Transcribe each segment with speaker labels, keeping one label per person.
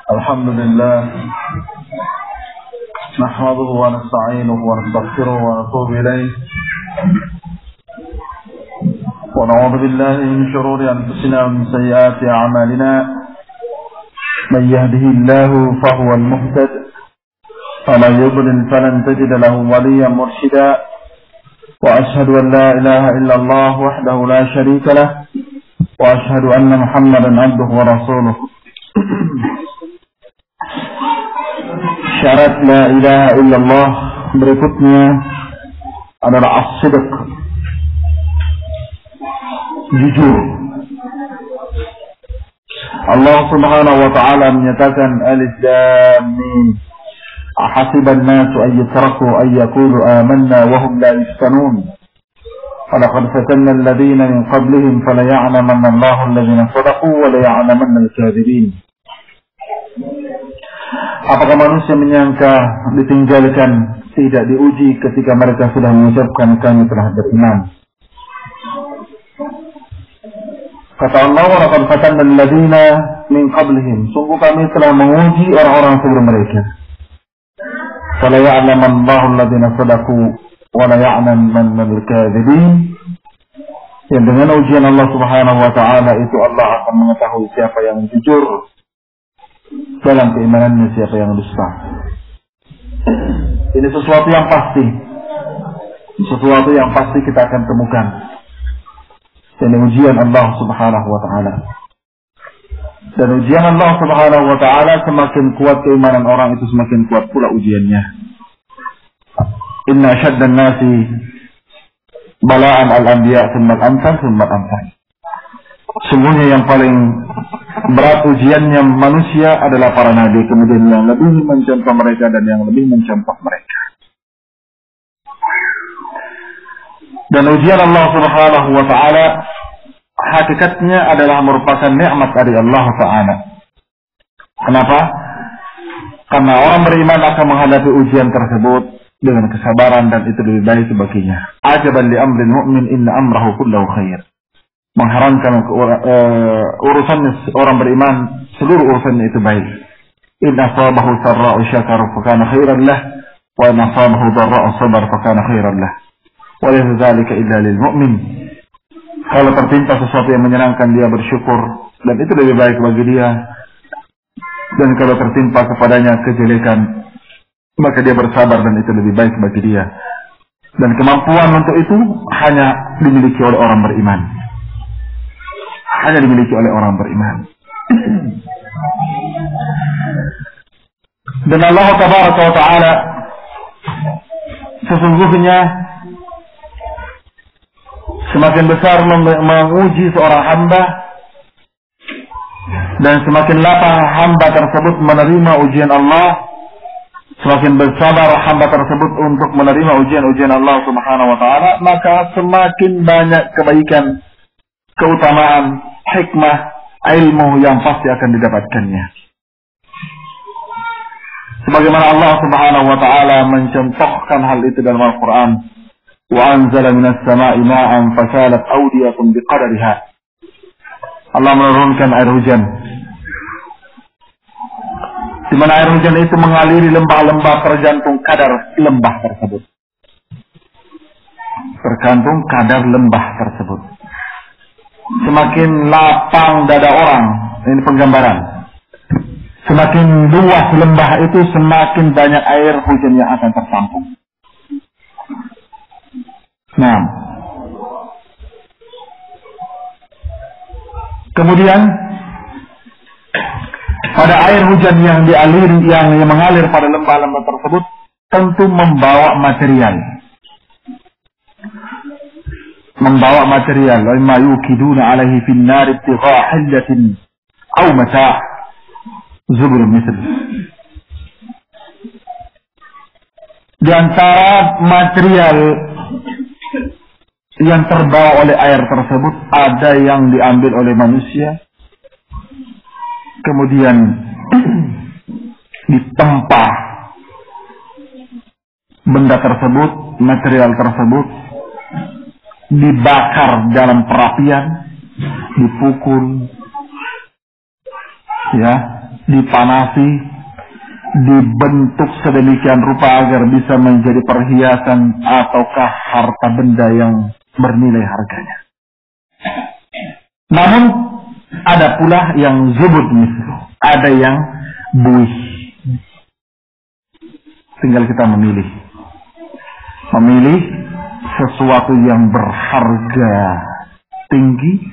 Speaker 1: Alhamdulillah nahmaduhu wa nasta'inuhu wa nastaghfiruhu wa natubu ilayh wa na'udzu billahi min shururi anfusina wa min sayyiati a'malina man yahdihillahu fahuwal muhtad wa man yudlil falan tajida lahu waliyyan murshida wa ashhadu an la ilaha illallah wahdahu la sharika lah wa ashhadu anna Muhammadan 'abduhu wa rasuluhu. Syarat la ilaha illallah berikutnya adalah as-sidq, jujur. Allah Subhanahu wa ta'ala menyatakan alif lam mim ahasiban nasu ay yutraku ay yaqulu amanna wa hum la yuftanun walaqad fatanna alladhina min qablihim falaya'lamanna Allahu alladhina sadaqu wa laya'lamanna al-kadhibin. Apakah manusia menyangka ditinggalkan, tidak diuji ketika mereka sudah mengucapkan kami telah beriman? Kata Allah, walaqad fatanna alladziina min qablihim, sungguh kami telah menguji orang-orang sebelum mereka. Fala ya'lamanna Allahu alladziina shadaqu wa la ya'lamanna al-kadzibin. Yang dengan ujian Allah Subhanahu wa taala itu Allah akan mengetahui siapa yang jujur dalam keimanannya, siapa yang dusta. Ini sesuatu yang pasti, sesuatu yang pasti kita akan temukan. Ini ujian Allah Subhanahu wa ta'ala. Dan ujian Allah Subhanahu wa ta'ala, semakin kuat keimanan orang itu, semakin kuat pula ujiannya. Inna syaddan nasi bala'an al-anbiya thumma al-amsal thumma al-amsal. Sungguhnya yang paling berat ujiannya manusia adalah para nabi, kemudian yang lebih mencontoh mereka dan yang lebih mencontoh mereka. Dan ujian Allah Subhanahu wa ta'ala hakikatnya adalah merupakan nikmat dari Allah Ta'ala. Kenapa? Karena orang beriman akan menghadapi ujian tersebut dengan kesabaran, dan itu lebih baik baginya. Ajaban li amrin mu'min inna amrahu kullahu khair. Mengharamkan urusan orang beriman, seluruh urusannya itu baik. In asabahu sarra'u syakara fa kana khairan lah, wa in asabahu dharra'u sabar fa kana khairan lah. Wa laysa dzalika illa lil mu'min. Kalau tertimpa sesuatu yang menyenangkan, dia bersyukur, dan itu lebih baik bagi dia. Dan kalau tertimpa kepadanya kejelekan, maka dia bersabar, dan itu lebih baik bagi dia. Dan kemampuan untuk itu hanya dimiliki oleh orang beriman. Hanya dimiliki oleh orang beriman. Dan Allah Tabaraka wa Ta'ala sesungguhnya semakin besar menguji seorang hamba, dan semakin lapang hamba tersebut menerima ujian Allah, semakin bersabar hamba tersebut untuk menerima ujian-ujian Allah Subhanahu wa Ta'ala, maka semakin banyak kebaikan, keutamaan, hikmah, ilmu yang pasti akan didapatkannya. Sebagaimana Allah Subhanahu wa ta'ala mencontohkan hal itu dalam Al-Quran. Wa anzala minas sama'i ma'an fasalat awdiyatun biqadariha. Allah menurunkan air hujan, di mana air hujan itu mengaliri lembah-lembah tergantung kadar lembah tersebut. Tergantung kadar lembah tersebut. Semakin lapang dada orang, ini penggambaran, semakin luas lembah itu, semakin banyak air hujan yang akan tertampung. Nah, kemudian pada air hujan yang dialiri, yang mengalir pada lembah-lembah tersebut, tentu membawa material. Membawa material, ma yukiduna alaihi fin nar ibtigha hillatin aw mata' zubur misl. Di antara material yang terbawa oleh air tersebut, ada yang diambil oleh manusia, kemudian ditempa benda tersebut, material tersebut, dibakar dalam perapian, dipukul, ya, dipanasi, dibentuk sedemikian rupa agar bisa menjadi perhiasan ataukah harta benda yang bernilai harganya. Namun ada pula yang zubud mislu, ada yang buih. Tinggal kita memilih sesuatu yang berharga tinggi,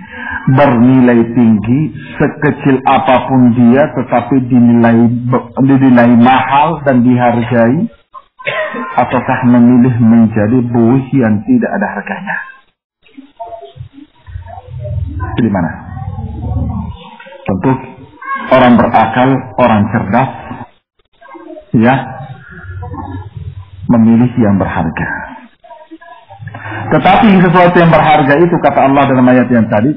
Speaker 1: bernilai tinggi, sekecil apapun dia tetapi dinilai mahal dan dihargai, ataukah memilih menjadi buih yang tidak ada harganya. Di mana? Tentu orang berakal, orang cerdas, ya, memilih yang berharga. Tetapi sesuatu yang berharga itu, kata Allah dalam ayat yang tadi,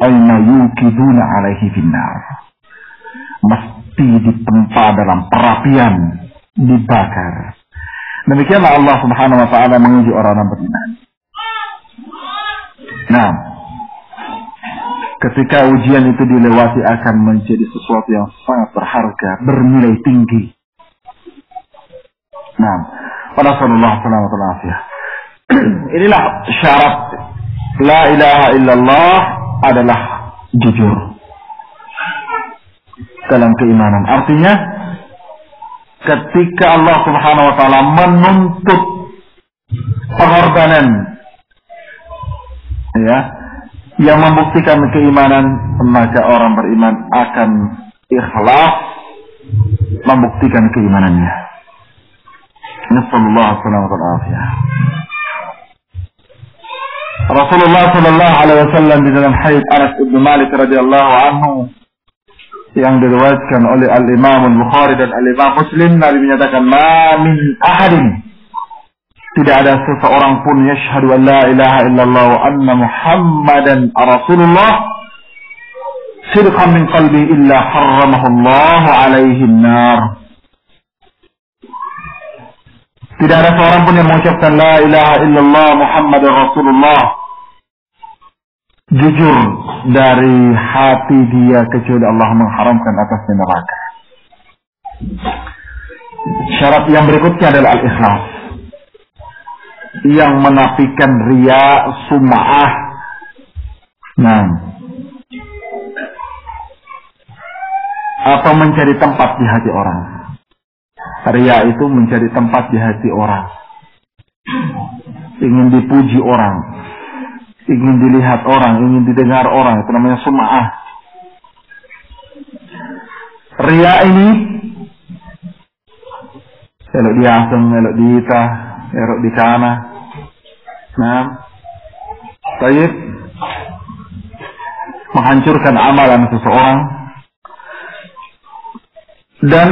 Speaker 1: aina yukiduna alaihi finnar, mesti ditempa dalam perapian, dibakar. Demikianlah Allah Subhanahu wa taala menguji orang-orang beriman. Nah, ketika ujian itu dilewati akan menjadi sesuatu yang sangat berharga, bernilai tinggi. Nah, pada Rasulullah SAW, inilah syarat la ilaha illallah adalah jujur dalam keimanan. Artinya ketika Allah Subhanahu wa taala menuntut pengorbanan, ya, yang membuktikan keimanan, maka orang beriman akan ikhlas membuktikan keimanannya. Nasallallahu alaihi wasallam. Rasulullah sallallahu alaihi wasallam di dalam hadits Anas bin Malik radhiyallahu anhu yang diriwayatkan oleh Al-Imam Al-Bukhari dan Al-Imam Muslim, Nabi menyatakan, "Ma min ahadin", tidak ada seseorang pun, yashhadu an la ilaha illallah wa anna Muhammadan Rasulullah sidqan min qalbi illa harramahu Allah alaihi an-nar. Tidak ada seorang pun yang mengucapkan la ilaha illallah Muhammadan Rasulullah jujur dari hati dia kecuali Allah mengharamkan atasnya neraka. Syarat yang berikutnya adalah al-ikhlas, yang menafikan riya, sum'ah. Nah, atau mencari tempat di hati orang. Riya itu mencari tempat di hati orang, ingin dipuji orang, ingin dilihat orang, ingin didengar orang. Itu namanya sum'ah. Riya ini elok di aseng, elok di ita, elok di kana. Nah, baik, menghancurkan amalan seseorang. Dan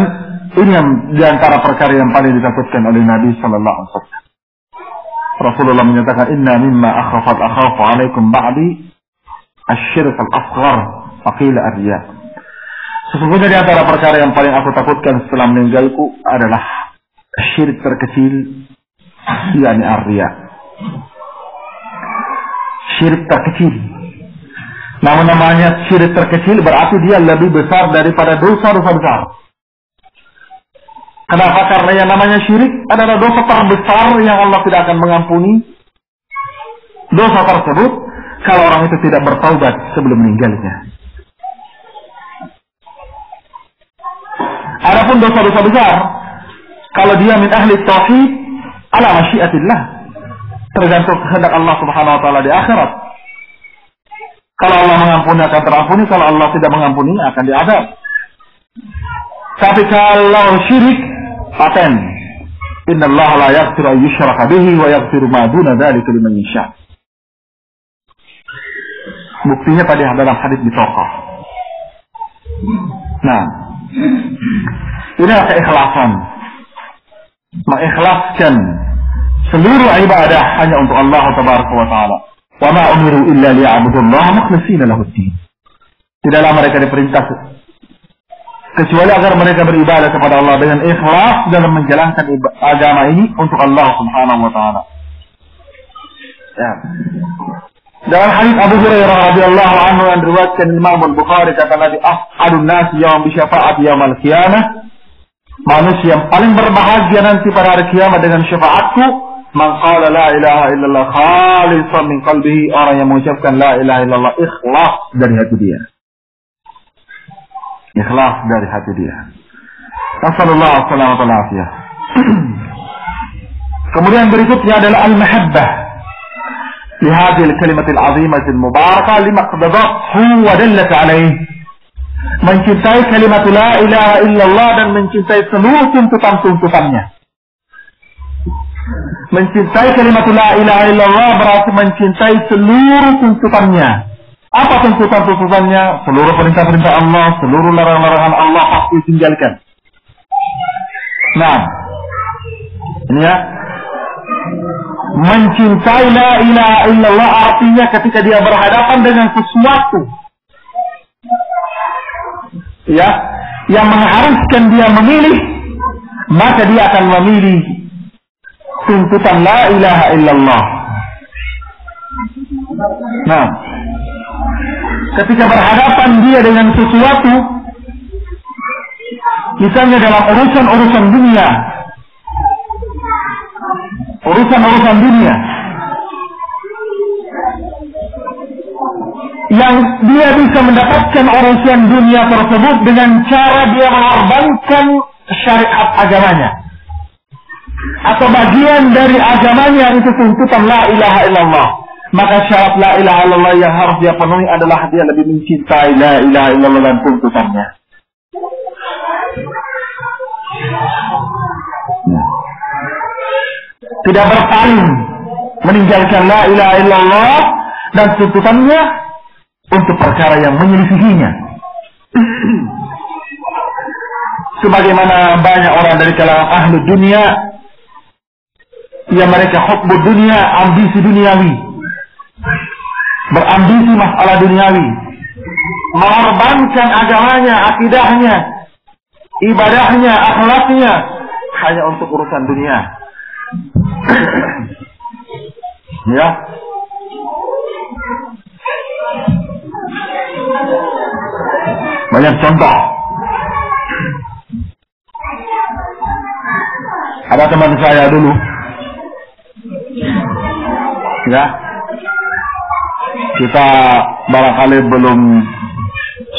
Speaker 1: ini yang diantara perkara yang paling ditakutkan oleh Nabi Sallallahu Alaihi Wasallam. Rasulullah menyatakan, Inna mimma akhafu alaikum ba'di asyirk al-asghar faqila ar-riya. Sesungguhnya di antara perkara yang paling aku takutkan setelah meninggalku adalah syirik terkecil, yakni ar-riya. Syirik terkecil. Namun namanya syirik terkecil berarti dia lebih besar daripada dosa-dosa besar. Kenapa? Karena yang namanya syirik adalah dosa terbesar yang Allah tidak akan mengampuni dosa tersebut kalau orang itu tidak bertaubat sebelum meninggalnya. Adapun dosa-dosa besar, kalau dia min ahli tauhid, ala masyiatillah, tergantung kehendak Allah Subhanahu wa taala di akhirat. Kalau Allah mengampuni akan terampuni, kalau Allah tidak mengampuni akan diadab. Tapi kalau syirik, paten. Innallaha la yaghfiru an yushraka bihi wa yaghfiru ma duna dzalika liman yasha. Buktinya pada dalam hadis di Toqah. Nah, inilah keikhlasan. Mengikhlaskan seluruh ibadah hanya untuk Allah Tabaraka wa Ta'ala. Wa ma umiru illa liya'budullaha mukhlishina lahud-din. Tidaklah mereka diperintah kecuali agar mereka beribadah kepada Allah dengan ikhlas dalam menjalankan agama ini untuk Allah Subhanahu wa taala. Ya. Dalam hadis Abu Hurairah radhiyallahu anhu yang diriwayatkan Imam Al-Bukhari, kata Nabi, "As'adun nas yaum bi syafa'ati yaumil qiyamah." Manusia yang paling berbahagia nanti pada hari kiamat dengan syafaatku, man qala la ilaha illallah khalisan min qalbihi, orang yang mengucapkan la ilaha illallah ikhlas dari hati dia. Ikhlas dari hati dia. Nasallallahu alaihi wa sallam. Kemudian berikutnya adalah al-mahabbah. Li hadhihi al-kalimah al-'azimah al-mubarakah lima qadadathu wa dallat 'alayh. Mencintai kalimat la ilaha illallah dan mencintai seluruh tuntutan-tuntutannya. Mencintai kalimat la ilaha illallah berarti mencintai seluruh tuntutannya. Apa tuntutan-tuntutannya? Seluruh perintah-perintah Allah, seluruh larangan-larangan Allah pasti tinggalkan. Nah, ini ya. Mencintai la ilaha illallah artinya ketika dia berhadapan dengan sesuatu ya yang mengharuskan dia memilih, maka dia akan memilih tuntutan la ilaha illallah. Nah, ketika berhadapan dia dengan sesuatu, misalnya dalam urusan-urusan dunia, yang dia bisa mendapatkan urusan dunia tersebut dengan cara dia mengorbankan syariat agamanya atau bagian dari agamanya, itu tuntutan la ilaha illallah. Maka syarat la ilaha illallah yang harus dia penuhi adalah dia lebih mencintai la ilaha illallah dan tuntutannya. Tidak berpaling meninggalkan la ilaha illallah dan tuntutannya untuk perkara yang menyelisihinya. Sebagaimana banyak orang dari kalangan ahli dunia yang mereka hubbu dunia, ambisi duniawi, berambisi masalah duniawi, mengorbankan agamanya, akidahnya, ibadahnya, akhlaknya hanya untuk urusan dunia. Ya, banyak contoh. Ada teman saya dulu, ya, kita barangkali belum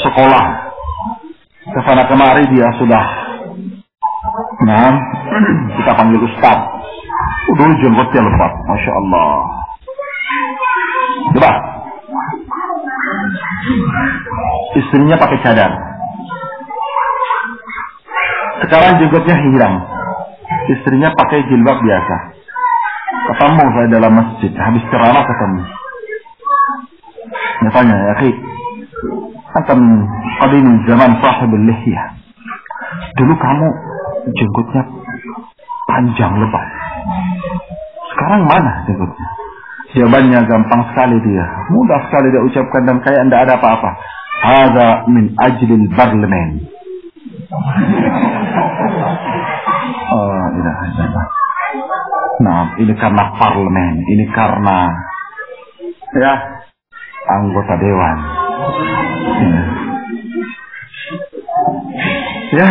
Speaker 1: sekolah, kesana kemari dia sudah, nah, kita panggil Ustaz. Dulu jenggotnya lebat, Masya Allah. Coba, istrinya pakai cadar, sekarang jenggotnya hilang, istrinya pakai jilbab biasa. Ketemu saya dalam masjid, habis ceramah ketemu. Dia tanya, ya akhi, antum qadim zaman sahibul lihyah, dulu kamu jenggotnya panjang lebat, sekarang mana jenggotnya? Jawabannya gampang sekali dia, mudah sekali dia ucapkan dan kayak tidak ada apa-apa. Hadza min ajlil parlemen. Oh, tidak ada. Nah, ini karena parlemen, ini karena ya anggota dewan. Ya.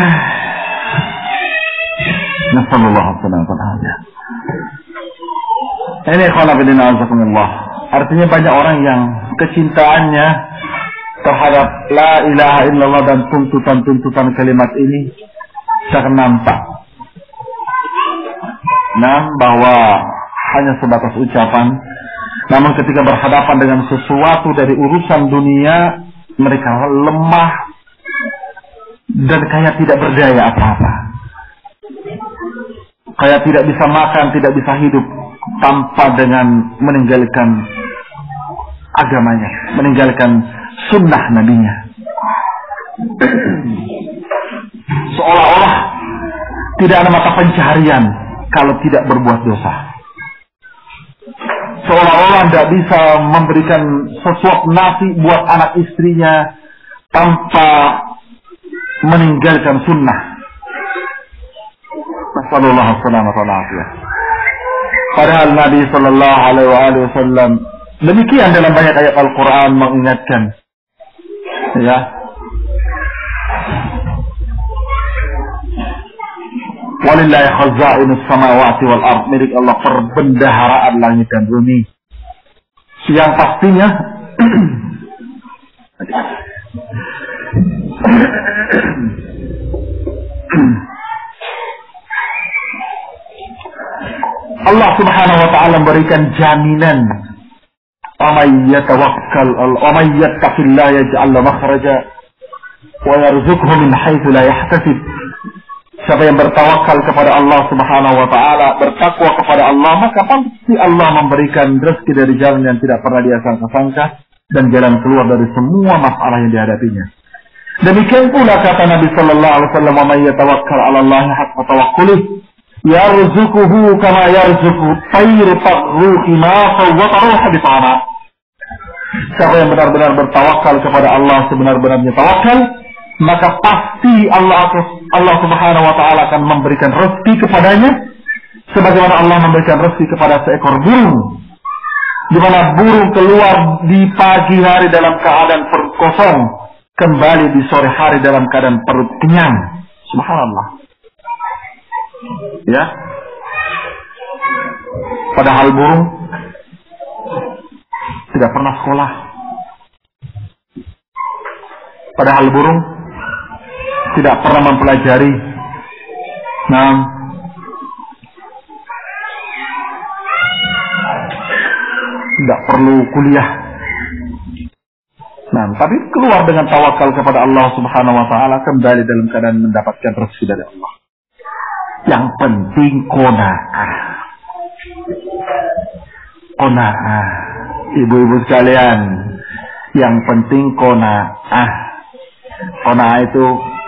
Speaker 1: Nasallallahu alaihi wasallam. Ini khonabidina azakumullah. Artinya banyak orang yang kecintaannya terhadap la ilaha illallah dan tuntutan-tuntutan kalimat ini sangat nampak. Nah, bahwa hanya sebatas ucapan, namun ketika berhadapan dengan sesuatu dari urusan dunia, mereka lemah dan kayak tidak berdaya apa-apa. Kayak tidak bisa makan, tidak bisa hidup tanpa dengan meninggalkan agamanya, meninggalkan sunnah nabinya. Seolah-olah tidak ada mata pencaharian kalau tidak berbuat dosa. Seolah-olah tidak bisa memberikan sesuap nasi buat anak istrinya tanpa meninggalkan sunnah. Nasallallahu alaihi wasallam. Padahal Nabi sallallahu alaihi wasallam Demikian dalam banyak ayat Al-Quran mengingatkan, ya. Walillahi khazainus samawati wal ard, milik Allah perbendaharaan langit dan bumi. Yang pastinya Allah Subhanahu wa taala memberikan jaminan, "Amay yatawakkal amay yattaqillaha yaj'al lahu makhraja wa yarzuqhu min haitsu la yahtasib." Siapa yang bertawakal kepada Allah Subhanahu wa taala, bertakwa kepada Allah, maka pasti Allah memberikan rezeki dari jalan yang tidak pernah dia sangka-sangka dan jalan keluar dari semua masalah yang dihadapinya. Demikian pula kata Nabi sallallahu alaihi wasallam, "Man yatawakkal 'ala Allah haqqa tawakkulih, yarzuquhu kama yarzuqu tayr taghru ma fawwatahu habitana." Siapa yang benar-benar bertawakal kepada Allah sebenar-benarnya tawakal, maka pasti Allah Subhanahu wa taala akan memberikan rezeki kepadanya sebagaimana Allah memberikan rezeki kepada seekor burung, di mana burung keluar di pagi hari dalam keadaan perut kosong, kembali di sore hari dalam keadaan perut kenyang. Subhanallah. Ya. Padahal burung tidak pernah sekolah. Padahal burung tidak pernah mempelajari. Nah, tidak perlu kuliah. Nah, tapi keluar dengan tawakal kepada Allah Subhanahu wa taala, kembali dalam keadaan mendapatkan rezeki dari Allah. Yang penting qanaah. Qanaah. Ibu-ibu sekalian, yang penting qanaah. Qanaah itu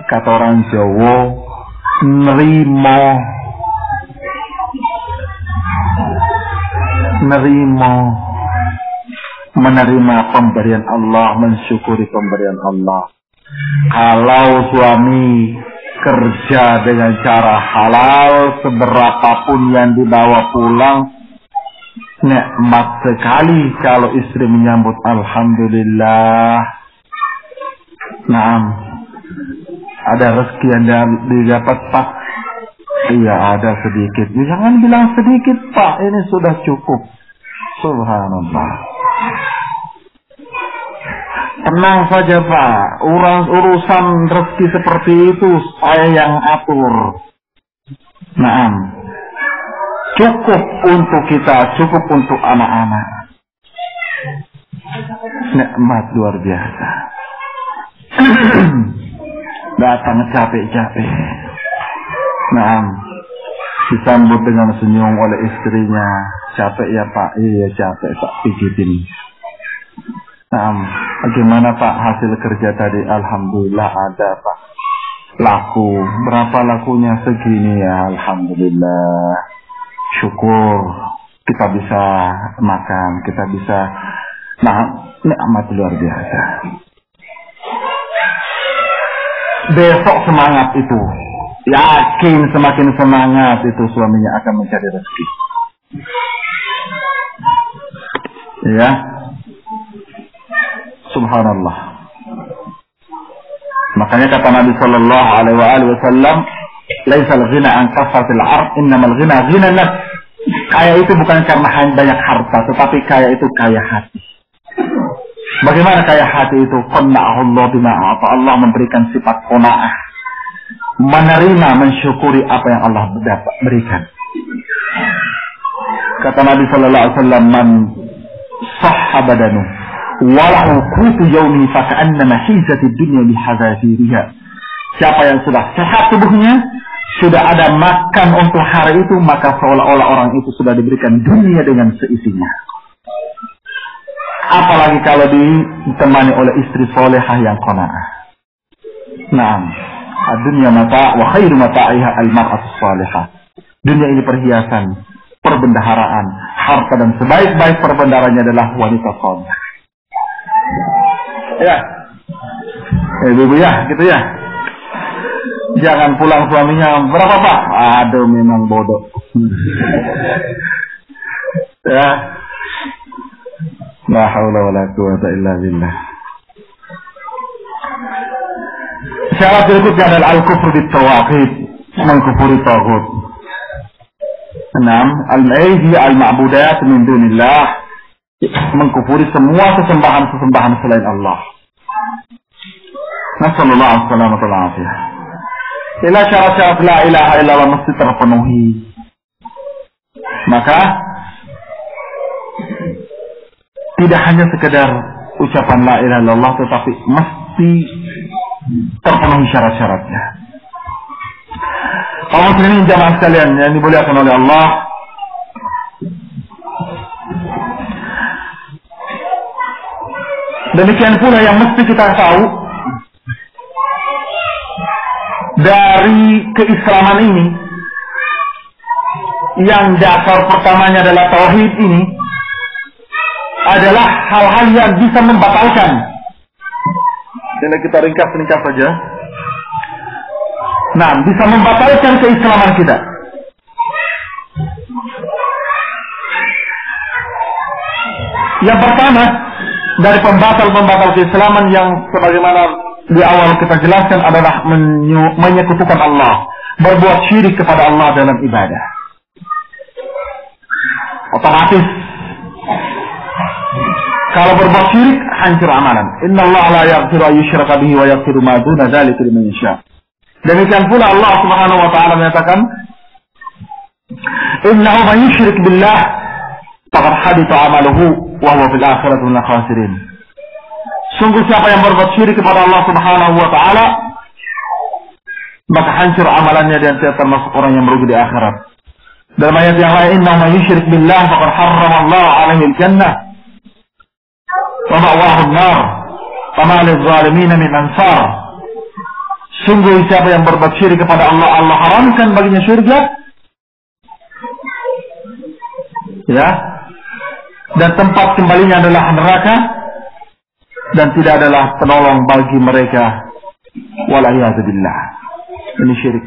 Speaker 1: kata orang Jawa, nerimo. Menerima pemberian Allah, mensyukuri pemberian Allah. Kalau suami kerja dengan cara halal, seberapapun yang dibawa pulang, nikmat sekali kalau istri menyambut alhamdulillah. Naam, ada rezeki yang didapat Pak? Iya, ada sedikit. Jangan bilang sedikit Pak, ini sudah cukup. Subhanallah. Tenang saja Pak, urusan rezeki seperti itu saya yang atur. Naam, cukup untuk kita, cukup untuk anak-anak. Nikmat luar biasa. Datang capek-capek. Naam, disambut dengan senyum oleh istrinya. Capek ya Pak? Iya capek Pak, pijitin. Nah, bagaimana Pak hasil kerja tadi? Alhamdulillah ada Pak. Laku, berapa lakunya? Segini ya, alhamdulillah. Syukur kita bisa makan, kita bisa. Nah, nikmat luar biasa. Besok semangat itu, yakin semakin semangat itu suaminya akan mencari rezeki. Ya. Subhanallah. Makanya kata Nabi sallallahu alaihi wasallam, "Laisal ghina an kasratil 'ard, innamal ghina ghina nafs." Kaya itu bukan karena hanya banyak harta, tetapi kaya itu kaya hati. Bagaimana kaya hati itu? Qanna'ahullah bima a'ta. Allah memberikan sifat qanaah. Menerima, mensyukuri apa yang Allah berikan. Kata Nabi sallallahu alaihi wasallam, "Man sahha badanu walahu qutu yaumi faka'annama hizatid dunya bihadzafiriha." Siapa yang sudah sehat tubuhnya, sudah ada makan untuk hari itu, maka seolah-olah orang itu sudah diberikan dunia dengan seisinya. Apalagi kalau ditemani oleh istri solehah yang qanaah. Naam, dunia mata wa khairu mata'iha al-mar'atu salihah. Dunia ini perhiasan, perbendaharaan, harta, dan sebaik-baik perbendaharanya adalah wanita saleh. Ya, ibu ya, gitu ya. Jangan pulang suaminya, berapa Pak? Aduh, memang bodoh. Ya, La haula wala quwwata illa billah. Syarat berikutnya adalah al-kufru bit-tawaghit, mengkufuri taghut. 6. Al-ma'idhi al-ma'budat min dunillah, mengkufuri semua sesembahan-sesembahan selain Allah. Nasallallahu alaihi wasallam. Ila syarat-syarat la ilaha illallah mesti terpenuhi. Maka tidak hanya sekedar ucapan la ilaha illallah, tetapi mesti terpenuhi syarat-syaratnya. Kaum muslimin jamaah sekalian yang dimuliakan oleh Allah, demikian pula yang mesti kita tahu dari keislaman ini, yang dasar pertamanya adalah tauhid ini, adalah hal-hal yang bisa membatalkan. Jadi kita ringkas saja. Nah, bisa membatalkan keislaman kita. Yang pertama dari pembatal keislaman yang sebagaimana di awal kita jelaskan adalah menyekutukan Allah, berbuat syirik kepada Allah dalam ibadah. Otomatis kalau berbuat syirik hancur amalan. Innallaha la yaghfiru an yushraka bihi wa yaghfiru ma duna dzalika liman yasha. Demikian pula Allah Subhanahu wa taala menyatakan, innahu man yusyrik billah faqad habita amaluhu wa huwa fil akhirati minal khasirin. Sungguh siapa yang berbuat syirik kepada Allah Subhanahu wa taala, maka hancur amalannya dan dia termasuk orang yang merugi di akhirat. Dalam ayat yang lain, innahu man yusyrik billah faqad harrama Allah 'alaihi al-jannah wa ma'wahu an-nar wa ma lil-zalimin min ansar. Sungguh siapa yang berbuat syirik kepada Allah, Allah haramkan baginya surga, ya, dan tempat kembalinya adalah neraka, dan tidak adalah penolong bagi mereka. Wala'iyadzubillah. Ini syirik.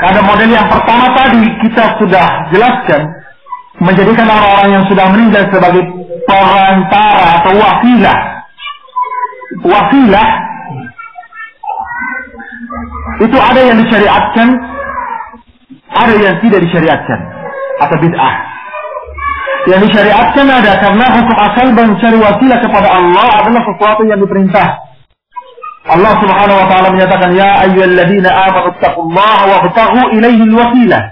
Speaker 1: Ada model yang pertama tadi kita sudah jelaskan, menjadikan orang-orang yang sudah meninggal sebagai perantara atau wasilah. Wasilah itu ada yang disyariatkan, ada yang tidak disyariatkan, atau bid'ah. Yang disyariatkan ada karena hukum asal mencari wasilah kepada Allah adalah sesuatu yang diperintah. Allah Subhanahu wa taala menyatakan, ya ayyuhalladzina amanu taqullaha wabtaghu ilaihi alwasilah.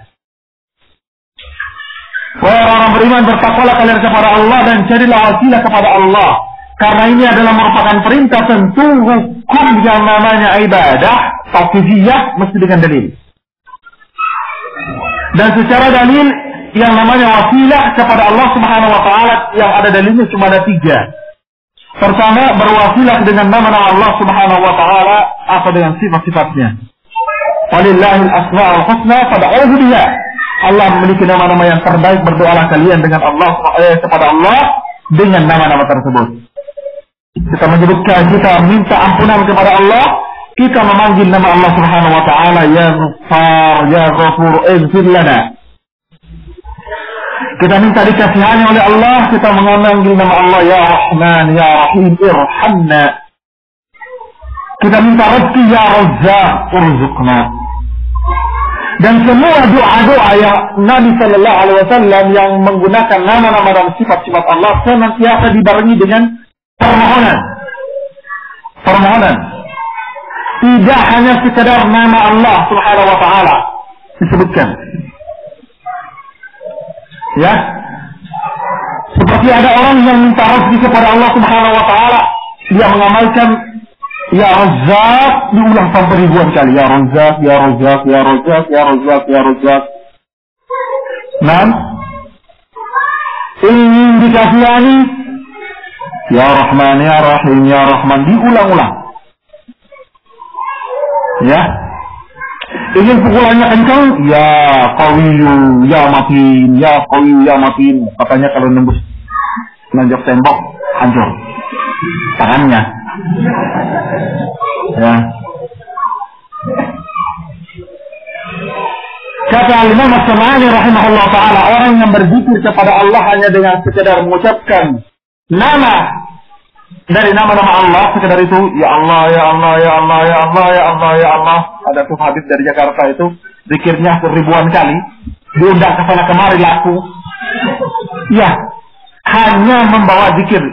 Speaker 1: Wahai orang beriman, bertakwalah kalian kepada Allah dan carilah wasilah kepada Allah. Karena ini adalah merupakan perintah, tentu hukum yang namanya ibadah tauqifiyah mesti dengan dalil. Dan secara dalil yang namanya wasilah kepada Allah Subhanahu wa taala yang ada dalilnya cuma ada 3. Pertama, berwasilah dengan nama-nama Allah Subhanahu wa taala atau dengan sifat-sifatnya. Walillahil asmaul husna fad'uhu biha. Allah memiliki nama-nama yang terbaik, berdoalah kalian dengan Allah kepada Allah dengan nama-nama tersebut. Kita menyebutkan, kita minta ampunan kepada Allah, kita memanggil nama Allah Subhanahu wa taala, ya Ghaffar, ya Ghafur, ighfir lana. Kita minta dikasihani oleh Allah, kita memanggil nama Allah, ya Rahman, ya Rahim, irhamna. Kita minta rezeki, ya Razzaq, urzuqna. Dan semua doa-doa yang Nabi Sallallahu Alaihi Wasallam yang menggunakan nama-nama dan sifat-sifat Allah senantiasa dibarengi dengan permohonan. Tidak hanya sekedar nama Allah Subhanahu wa taala disebutkan. Ya. Seperti ada orang yang minta rezeki kepada Allah Subhanahu wa taala, dia mengamalkan ya Razzaq diulang sampai ribuan kali. Ya Razzaq, ya Razzaq, ya Razzaq, ya Razzaq, ya Razzaq. Nah, ingin dikasihani, ya Rahman, ya Rahim, ya Rahman, diulang-ulang. Ya. Ingin pukulannya kencang, ya Qawiyu, ya Matin, ya Qawiyu, ya Matin. Katanya kalau nembus nanjak tembok, hancur tangannya. Ya. Kata Imam As-San'ani rahimahullah ta'ala, orang yang berzikir kepada Allah hanya dengan sekedar mengucapkan nama dari nama-nama Allah, sekedar itu, ya Allah, ya Allah, ya Allah, ya Allah, ya Allah, ya Allah. Ada tuh hadis dari Jakarta itu, zikirnya ribuan kali, diundang ke sana kemari laku. Ya, hanya membawa zikir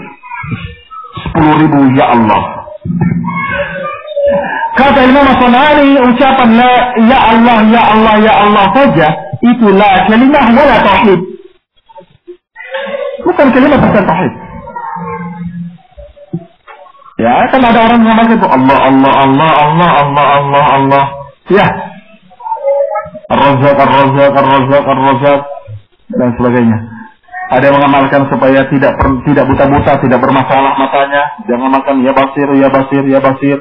Speaker 1: 10.000 ya Allah. Kata Imam As-San'ani, ucapan la ya Allah, ya Allah, ya Allah saja, itulah kalimah wala tauhid. Bukan kalimat bukan tauhid. Ya, kan ada orang mengamalkan itu Allah, Allah, Allah, Allah, Allah, Allah, Allah. Ya. Ar-Razzaq, Ar-Razzaq, Ar-Razzaq, Ar-Razzaq dan sebagainya. Ada yang mengamalkan supaya tidak buta-buta, tidak bermasalah matanya. Jangan makan ya basir, ya basir, ya basir.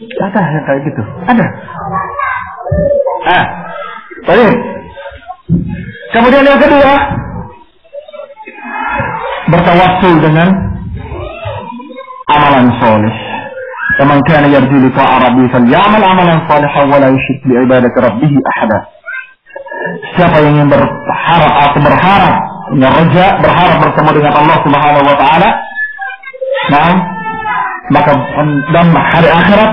Speaker 1: Ada yang kayak gitu. Ada. Baik. Kemudian yang kedua, bertawassul dengan amalan soleh. Man kana yarju liqa'a rabbih falyamal amalan salihan wa la yushrik bi ibadati rabbih ahada. Siapa yang ingin berharap bertemu dengan Allah Subhanahu wa taala, maka dan hari akhirat,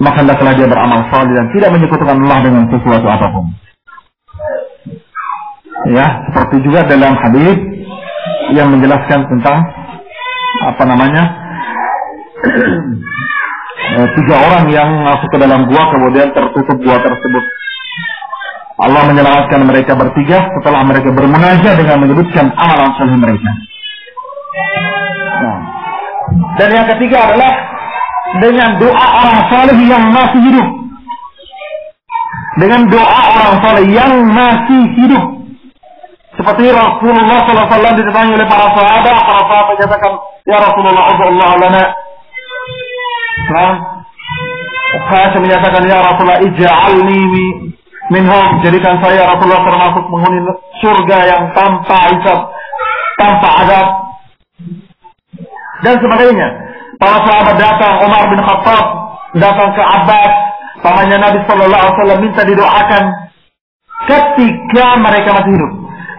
Speaker 1: maka hendaklah dia beramal saleh dan tidak menyekutukan Allah dengan sesuatu apapun. Ya, seperti juga dalam hadis yang menjelaskan tentang tiga orang yang masuk ke dalam gua kemudian tertutup gua tersebut. Allah menyelamatkan mereka bertiga setelah mereka bermunajat dengan menyebutkan amalan saleh mereka. Dan yang ketiga adalah dengan doa orang saleh yang masih hidup. Dengan doa orang saleh yang masih hidup. Seperti Rasulullah SAW ditanya oleh para sahabat menyatakan, ya Rasulullah, Allah lana. Saya menyatakan, ya Rasulullah, ij'alni minhum, jadikan saya Rasulullah termasuk penghuni surga yang tanpa hisab, tanpa azab, dan sebagainya. Para sahabat datang, Umar bin Khattab datang ke Abbas, pamannya Nabi Sallallahu Alaihi Wasallam, minta didoakan ketika mereka masih hidup.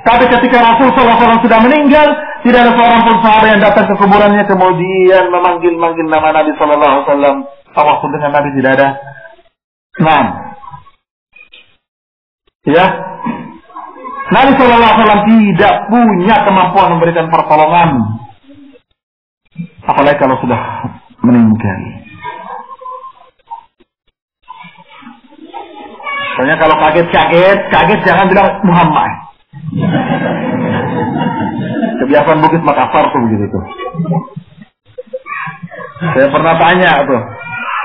Speaker 1: Tapi ketika Rasul Sallallahu Alaihi Wasallam sudah meninggal, tidak ada seorang pun sahabat yang datang ke kuburannya kemudian memanggil nama Nabi Sallallahu Alaihi Wasallam. Tawasul dengan Nabi tidak ada. Ya, Nabi Sallallahu Alaihi Wasallam tidak punya kemampuan memberikan pertolongan, apalagi kalau sudah meninggal. Soalnya kalau kaget jangan bilang Muhammad. Kebiasaan Bukit Makassar tuh begitu tuh. Saya pernah tanya tuh,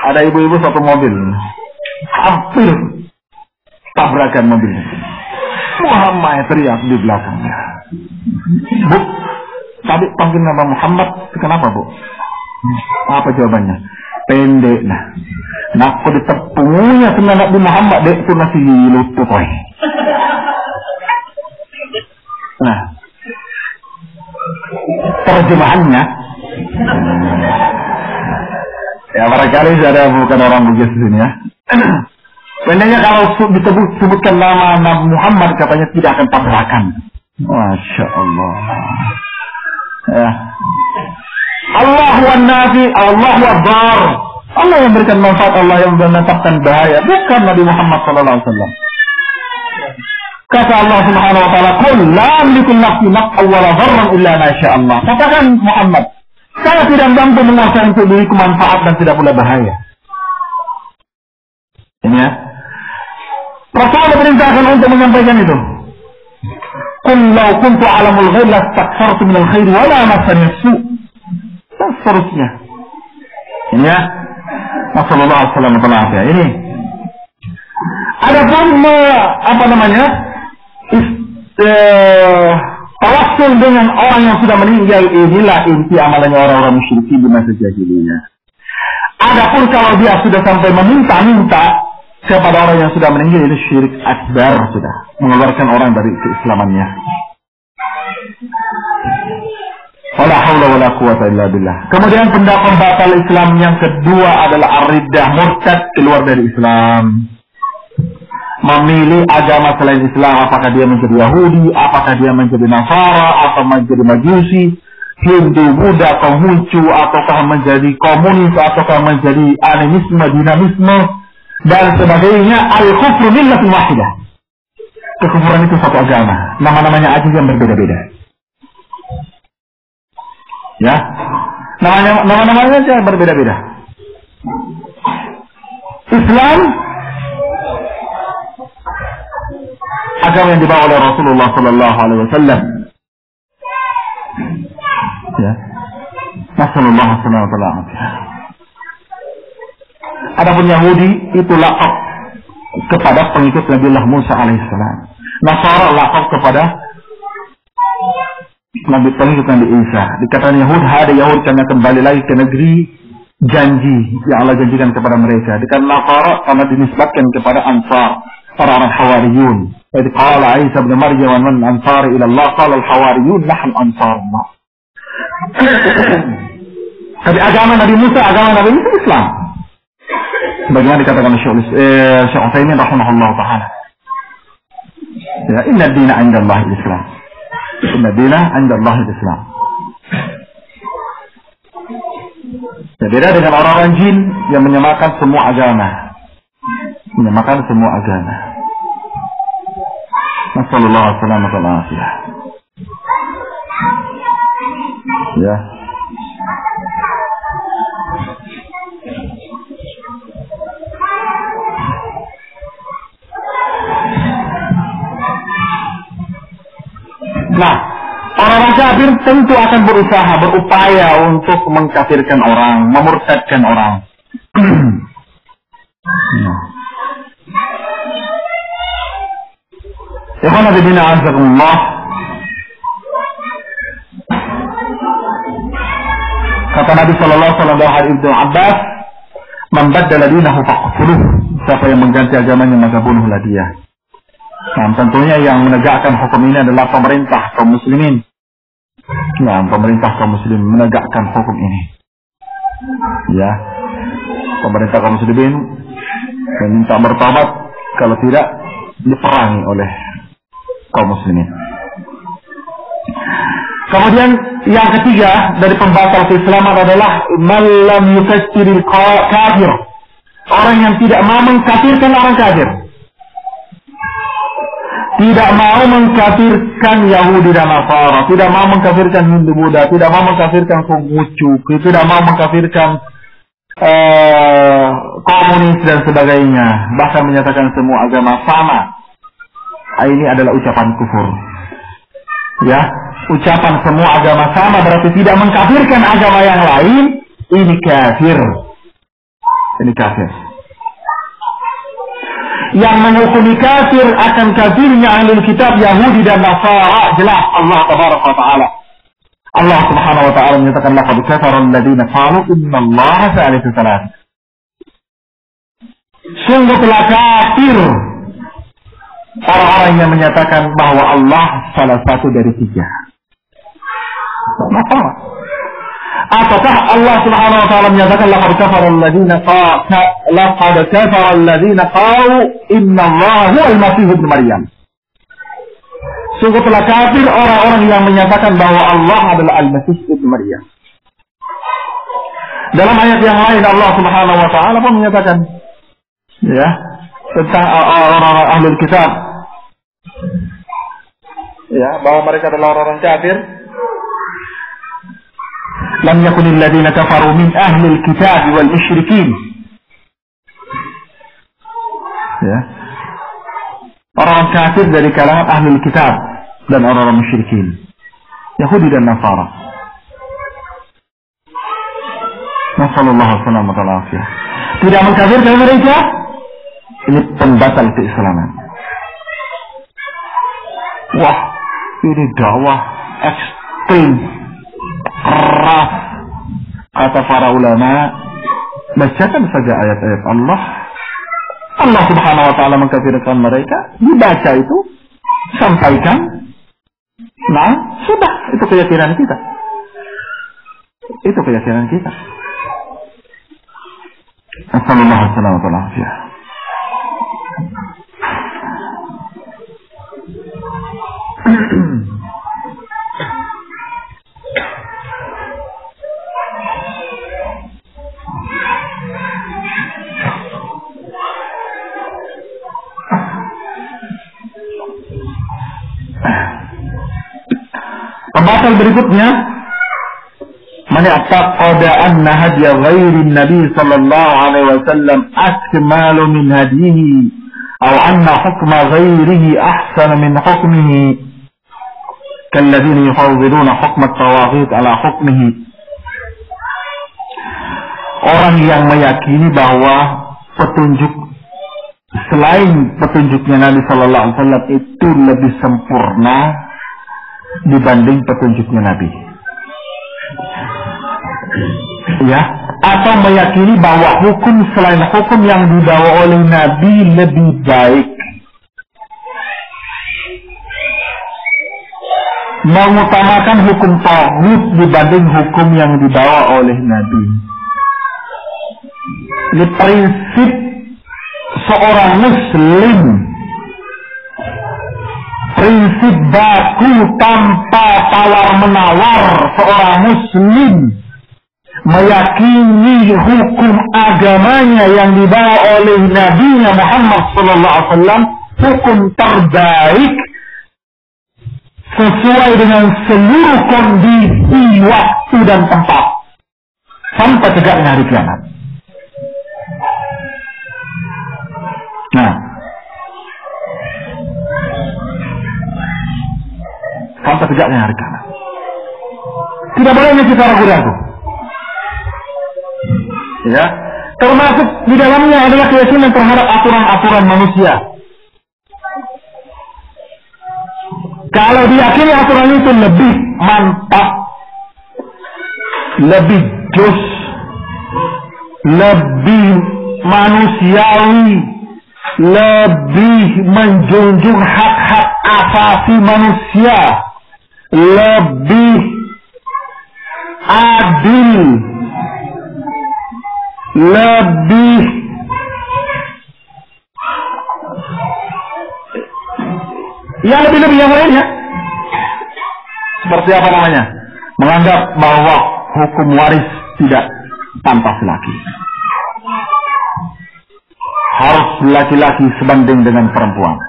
Speaker 1: ada ibu-ibu satu mobil, hampir tabrakan mobilnya. Muhammad teriak di belakangnya. Bu, tadi panggil nama Muhammad, kenapa Bu? Apa jawabannya? Pendek nah. Nak kau ditepungunya sama Nabi Muhammad dek itu nasi lutut. Nah, terjemahannya, ya barangkali ada bukan orang Bugis di sini ya. Sebenarnya kalau disebutkan nama Nabi Muhammad katanya tidak akan tabrakan. Masya Allah. Ya. Allahu an-nafi, Allahu ad-dar. Allah yang berikan manfaat, Allah yang menetapkan bahaya, bukan Nabi Muhammad sallallahu alaihi wasallam. Kata Allah Subhanahu wa taala, "Qul la amliku nafsi naf'an wa la dharran illa ma syaa Allah." Katakan Muhammad, saya tidak mampu menguasai untuk diriku manfaat dan tidak pula bahaya. Ini ya. Rasulullah diperintahkan untuk menyampaikan itu. Qul law kuntu a'lamul ghaib lastakthartu minal khair wa la massani as-su'. Dan seterusnya. Ini ya. Rasulullah sallallahu alaihi wasallam ini. Adapun tawassul dengan orang yang sudah meninggal, inilah inti amalannya orang-orang musyrikin di masa jahiliyah. Adapun kalau dia sudah sampai meminta-minta kepada orang yang sudah meninggal, itu syirik akbar, sudah mengeluarkan orang dari keislamannya. Wala haula wala quwwata illa billah. Kemudian pendapat batal Islam yang kedua adalah ar-riddah, murtad, keluar dari Islam. memilih agama selain Islam, apakah dia menjadi Yahudi, apakah dia menjadi Nasara, atau menjadi Majusi, Hindu, Buddha, Konghucu, ataukah menjadi komunis, ataukah menjadi animisme, dinamisme, dan sebagainya. Al-kufru millatin wahidah. Kekufuran itu satu agama. Nama-namanya aja yang berbeda-beda. Ya, nama-namanya aja yang berbeda-beda. Islam, agama yang dibawa oleh Rasulullah Sallallahu Alaihi Wasallam. Ya, Nasallallahu Alaihi Wasallam. Adapun Yahudi itu laqab kepada pengikut Nabi Allah Musa alaihissalam. Nasara laqab kepada Nabi pengikut Nabi Isa. Dikatakan Yahud, ada Yahud karena kembali lagi ke negeri janji yang Allah janjikan kepada mereka. Dikatakan Nasara karena dinisbatkan kepada Ansar, orang-orang Hawariyun. Jadi qala Isa bin Maryam wa man ansari ila Allah, qala al-Hawariyun nahnu ansarullah. Tapi agama Nabi Musa, agama Nabi Isa Islam. Bagaimana dikatakan Syekh Utsaimin rahimahullah taala. Ya, inna ad-dina 'inda Allah al-Islam. Inna ad-dina 'inda Allah al-Islam. Berbeda dengan orang-orang jin yang menyamakan semua agama. Menyamakan semua agama. Nasallallahu alaihi wasallam. Ya. Nah, orang-orang kafir tentu akan berusaha, berupaya untuk mengkafirkan orang, memurtadkan orang. Ikhwan fillah azakumullah. Kata Nabi sallallahu alaihi wasallam dari Ibnu Abbas, "Man baddala dinahu faqtuluh." Siapa yang mengganti agamanya maka bunuhlah dia. Nah, tentunya yang menegakkan hukum ini adalah pemerintah kaum muslimin. Nah, pemerintah kaum muslimin menegakkan hukum ini. Ya, pemerintah kaum muslimin meminta bertobat, kalau tidak diperangi oleh kaum muslimin. Kemudian yang ketiga dari pembatal keislaman adalah man lam yukaffiril kafir. Orang yang tidak mau mengkafirkan orang kafir. Tidak mau mengkafirkan Yahudi dan Nasara, tidak mau mengkafirkan Hindu Buddha, tidak mau mengkafirkan Konghucu, tidak mau mengkafirkan komunis dan sebagainya, bahkan menyatakan semua agama sama. Ini adalah ucapan kufur. Ya, ucapan semua agama sama berarti tidak mengkafirkan agama yang lain. Ini kafir. Ini kafir. Yang menghukumi kafir akan kafirnya ahlul kitab Yahudi dan Nasara jelas Allah tabaraka wa taala. Allah subhanahu wa taala menyatakan laqad kafara alladziina qalu innallaha salisu salat. Sungguh telah kafir orang-orang yang menyatakan bahwa Allah salah satu dari tiga. Kenapa? Apakah Allah Subhanahu wa taala menyatakan laqad kafara alladziina qalu innallaha huwal masih ibnu Maryam. Sungguh telah kafir orang-orang yang menyatakan bahwa Allah adalah Al-Masih ibnu Maryam. Dalam ayat yang lain Allah Subhanahu wa taala pun menyatakan ya tentang orang-orang ahlul kitab ya bahwa mereka adalah orang-orang kafir. Lam yakunil ladzina kafaru min ahlil kitab wal musyrikin. Ya. Orang kafir dari kalangan ahlul kitab dan orang-orang musyrikin. Yahudi dan Nasara. Nasallallahu alaihi wasallam. Tidak mengkafirkan mereka. Ini pembatal keislaman. Wah, ini dakwah ekstrim. Keras, kata para ulama, bacakan saja ayat-ayat Allah. Allah Subhanahu wa taala mengkafirkan mereka, dibaca itu, sampaikan. Nah, sudah, itu keyakinan kita. Itu keyakinan kita. Assalamualaikum warahmatullahi wabarakatuh. Pembatal berikutnya, man i'taqada anna hadiya ghairi Nabi sallallahu alaihi wasallam akmalu min hadihi aw anna hukma ghairihi ahsana min hukmihi kalladzina yufawwiduna hukma at-tawaghit ala hukmihi. Orang yang meyakini bahwa petunjuk selain petunjuknya Nabi sallallahu alaihi wasallam itu lebih sempurna dibanding petunjuknya Nabi, ya, atau meyakini bahwa hukum selain hukum yang dibawa oleh Nabi lebih baik, mengutamakan hukum tauhid dibanding hukum yang dibawa oleh Nabi. Ini prinsip seorang Muslim, prinsip baku tanpa tawar-menawar. Seorang Muslim meyakini hukum agamanya yang dibawa oleh Nabi Muhammad SAW hukum terbaik sesuai dengan seluruh kondisi, waktu dan tempat sampai tegaknya hari kiamat. Nah, sampai tegaknya hari kiamat. Tidak bolehnya kita ragu-ragu. Ya, termasuk di dalamnya adalah keyakinan terhadap aturan-aturan manusia. Kalau diyakini aturan itu lebih mantap, lebih jus, lebih manusiawi, lebih menjunjung hak-hak asasi manusia, lebih adil, lebih yang lainnya. Seperti apa namanya? Menganggap bahwa hukum waris tidak pantas laki. Harus laki-laki sebanding dengan perempuan.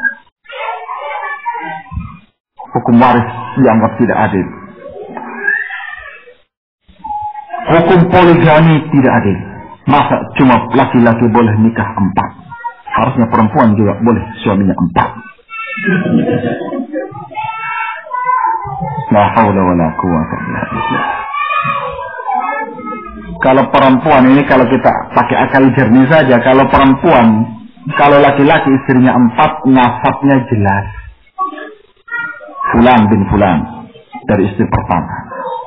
Speaker 1: Hukum waris dianggap tidak adil. Hukum poligami tidak adil. Masa cuma laki-laki boleh nikah 4? Harusnya perempuan juga boleh suaminya 4. La haula wala quwwata illa billah. Kalau perempuan ini, kalau kita pakai akal jernih saja, kalau perempuan, kalau laki-laki istrinya 4, nasabnya jelas. Fulan bin Fulan dari istri pertama,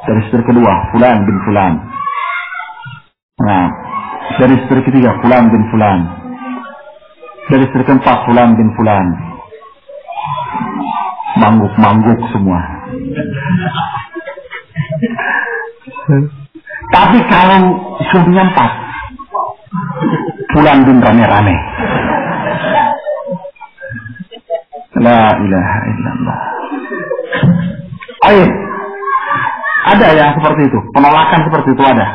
Speaker 1: dari istri kedua Fulan bin Fulan. Nah, dari istri ketiga Fulan bin Fulan, dari istri keempat Fulan bin Fulan. Mangguk-mangguk semua. Tapi kalau suaminya 4, Fulan bin rame-rame. La ilaha illallah. Ayo, ada yang seperti itu, penolakan seperti itu ada.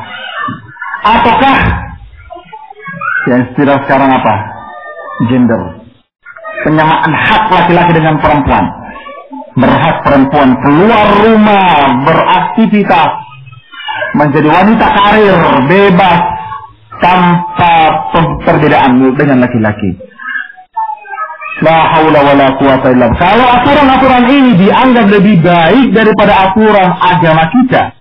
Speaker 1: Ataukah yang istilah sekarang apa? Gender, penyamaan hak laki-laki dengan perempuan. Berhak perempuan keluar rumah, beraktivitas, menjadi wanita karir, bebas, tanpa perbedaan dengan laki-laki. La haula wala quwata illa billah. Kalau aturan-aturan ini dianggap lebih baik daripada aturan agama kita,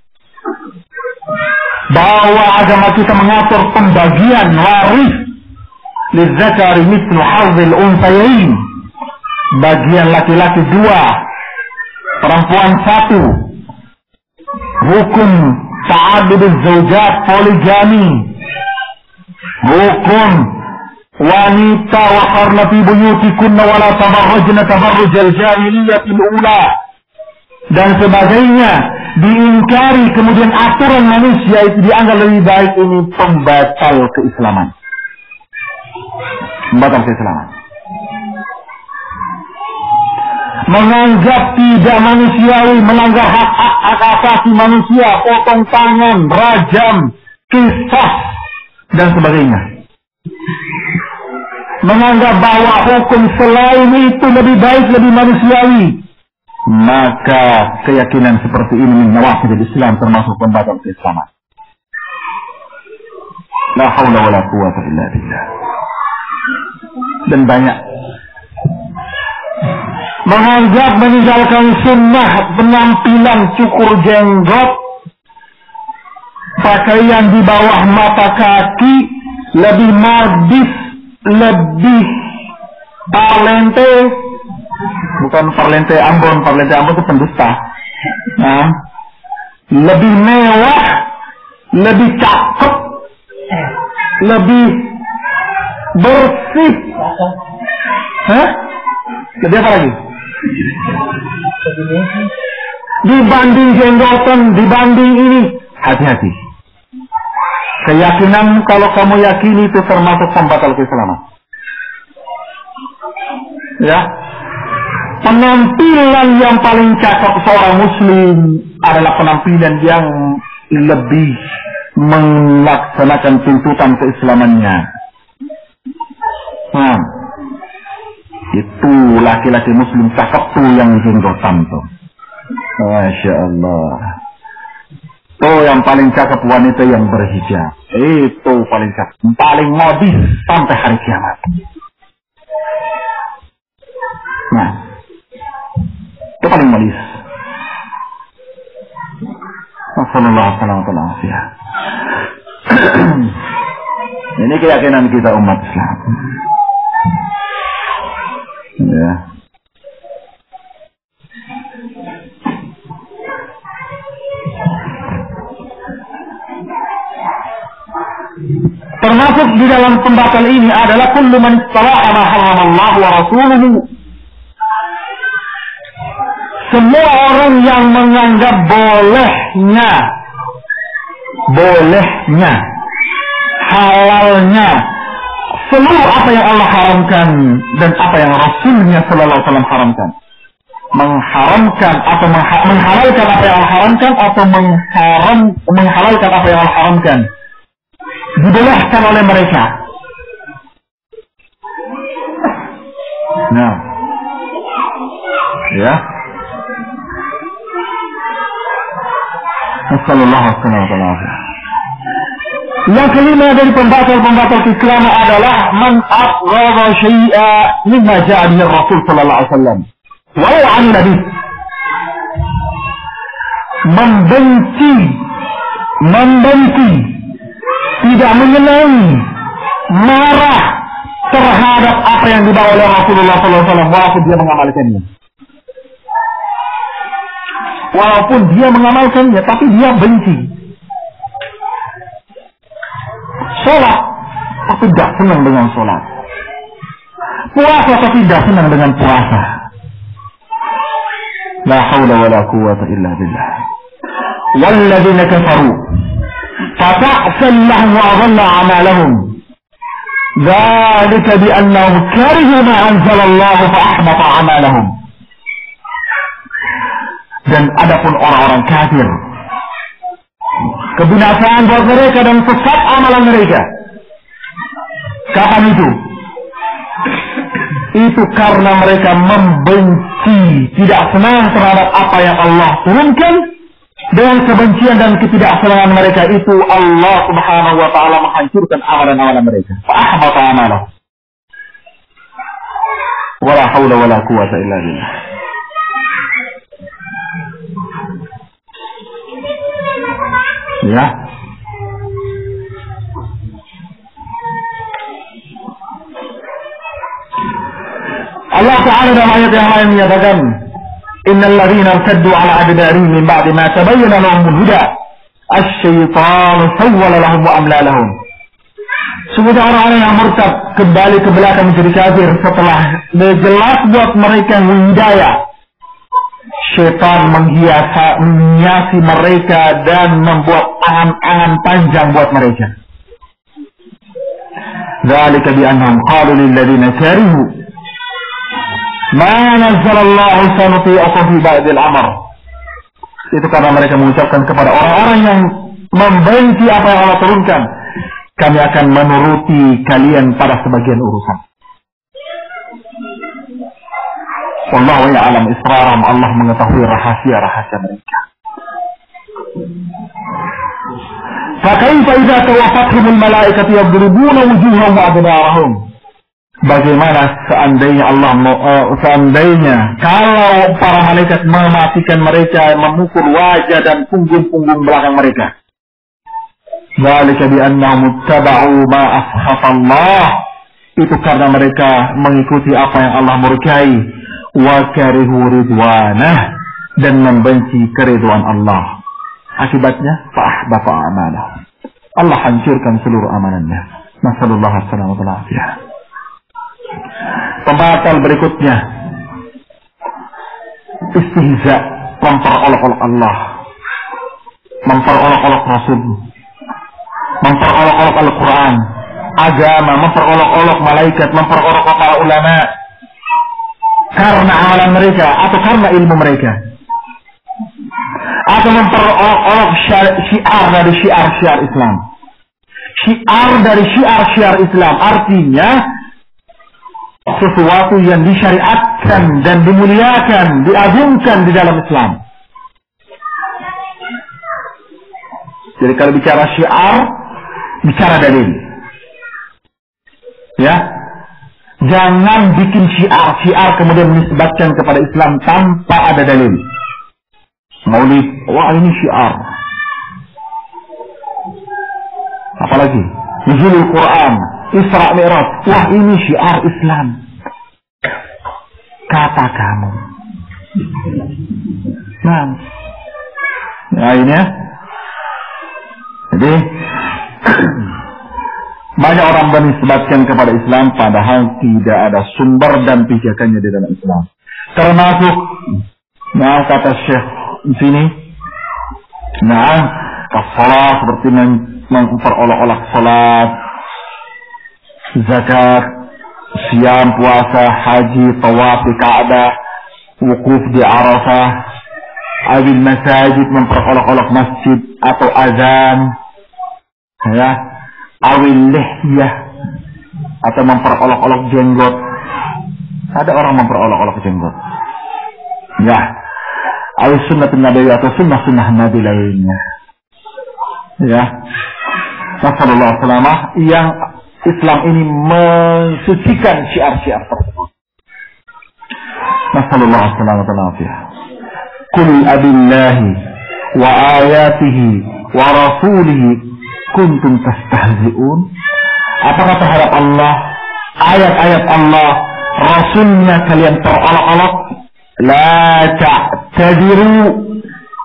Speaker 1: bahwa agama kita mengatur pembagian waris lizzakari mithlu hadzil unthayain, bagian laki-laki 2, perempuan 1, hukum ta'adduduz zaujat, poligami, hukum wanita waqarna fi buyutikunna wala tabarrujna tabarrujal jahiliyatil ula dan sebagainya diingkari, kemudian aturan manusia itu dianggap lebih baik. Ini pembatal keislaman, pembatal keislaman. menganggap tidak manusiawi, melanggar hak asasi manusia, potong tangan, rajam, kisah, dan sebagainya. Menganggap bahwa hukum selain itu lebih baik, lebih manusiawi, maka keyakinan seperti ini min nawaqidil Islam, termasuk pembatal keislaman. La haula wala quwwata illa billah. Dan banyak menganggap meninggalkan sunnah, penampilan cukur jenggot, pakaian di bawah mata kaki lebih modis, lebih parlente, bukan parlente Ambon itu pendusta. Nah, lebih mewah, lebih cakep, lebih bersih. Hah? Jadi apa lagi? Dibanding jenggotan, dibanding ini, hati-hati. Keyakinan kalau kamu yakini itu termasuk pembatal keislaman. Ya, penampilan yang paling cakep seorang muslim adalah penampilan yang lebih melaksanakan tuntutan keislamannya. Nah, itu laki-laki muslim cakep tuh yang jenggotan tuh. Masya Allah. Tuh yang paling cakep wanita yang berhijab. Itu paling cakep, paling modis sampai hari kiamat. Nah, itu paling modis. Assalamualaikum. Ini keyakinan kita umat Islam. Ya. Termasuk di dalam pembatal ini adalah kullu man istala'a ma haramallah wa rasuluhu. Semua orang yang menganggap bolehnya, halalnya seluruh apa yang Allah haramkan dan apa yang Rasulnya sallallahu alaihi wasallam haramkan. Mengharamkan atau menghalalkan apa yang Allah haramkan atau menghalalkan apa yang Allah haramkan. Dibolehkan oleh mereka. Nah, ya. Assalamualaikum warahmatullahi wabarakatuh. Yang kelima dari pembatal Islam adalah man abghadha syai'a mimma ja'a bihi Rasul sallallahu alaihi wasallam. Walau 'an nabi. Membenci, tidak menyenangi, marah terhadap apa yang dibawa oleh Rasulullah sallallahu alaihi wasallam walaupun dia mengamalkannya. Walaupun dia mengamalkannya, tapi dia benci. Sholat, tapi tidak senang dengan sholat. Puasa, tapi tidak senang dengan puasa. La hawla wa la quwwata illa billah. Walladzina kafaru fata'san lahum wa adalla a'malahum. Dzalika bi annahum karihu ma anzalallahu fa ahbata a'malahum. Dan adapun orang-orang kafir, kebinasaan buat mereka dan sesat amalan mereka. Kapan itu? Itu karena mereka membenci, tidak senang terhadap apa yang Allah turunkan. Dengan kebencian dan ketidaksenangan mereka itu, Allah subhanahu wa ta'ala menghancurkan amalan-amalan mereka. Fa'ahbata amalahum. Wala hawla wala quwwata illa billah. Ya. Allah Ta'ala dalam ayat yang lain menyatakan, innal ladzina irtaddu ala adbarihim min ba'di ma tabayyana lahumul huda asy-syaitanu sawwala lahum wa amla lahum. Sungguhnya orang-orang yang murtad kembali ke belakang menjadi kafir setelah jelas buat mereka hidayah. Syaitan menghiasi mereka dan membuat angan-angan panjang buat mereka. Dzalika bi annahum qalu lil ladzina karihu Ma nazzalallahu sanuti'ukum fi ba'dil amr. Itu karena mereka mengucapkan kepada orang-orang yang membenci apa yang Allah turunkan, kami akan menuruti kalian pada sebagian urusan. Wallahu ya'lam israrahum, Allah mengetahui rahasia-rahasia mereka. Fakaifa idza tawaffatuhumul malaikatu yadribuna wujuhahum wa adbarahum. Bagaimana seandainya kalau para malaikat mematikan mereka, memukul wajah dan punggung-punggung belakang mereka. Dzalika bi annahum ittaba'u ma ashatallah. Itu karena mereka mengikuti apa yang Allah murkai, wa karihu ridwanah, dan membenci keridhaan Allah. Akibatnya fa'ahbata a'malahum. Allah hancurkan seluruh amalannya. Nasallallahu alaihi wasallam. Pembatal berikutnya, istihza, memperolok-olok Allah, memperolok-olok Rasul, memperolok-olok Al-Quran, agama, memperolok-olok malaikat, memperolok-olok para ulama, karena amalan mereka atau karena ilmu mereka, atau memperolok-olok syiar dari syiar-syiar Islam. Syiar dari syiar-syiar Islam artinya sesuatu yang disyariatkan dan dimuliakan, diagungkan di dalam Islam. Jadi kalau bicara syiar, bicara dalil. Ya, jangan bikin syiar kemudian menisbatkan kepada Islam tanpa ada dalil. Maulid, wah ini syiar. Apalagi Nuzulul Quran, Isra Mi'raj, wah ini syiar Islam. Kata kamu. Nah ini ya. Jadi banyak orang menisbatkan kepada Islam padahal tidak ada sumber dan pijakannya di dalam Islam. Termasuk, nah kata Syekh di sini, nah kafalah seperti memperolok-olok salat, zakat, siam, puasa, haji, tawaf di Ka'bah, wukuf di Arafah, awil masajid, memperolok-olok masjid atau azan, ya, awil lihyah, atau memperolok-olok jenggot. Ada orang memperolok-olok jenggot, ya, awil sunnah Nabi atau sunnah-sunnah Nabi lainnya, ya. Nasallallahu salamah, yang Islam ini mensucikan syiar-syiar tersebut. Nasallallahu salamah. Qul abillahi wa ayatihi wa rasulihi kuntum tastahzi'un. Apakah terhadap Allah, ayat-ayat Allah, Rasulnya kalian terolok-olok? La ta'tadiru,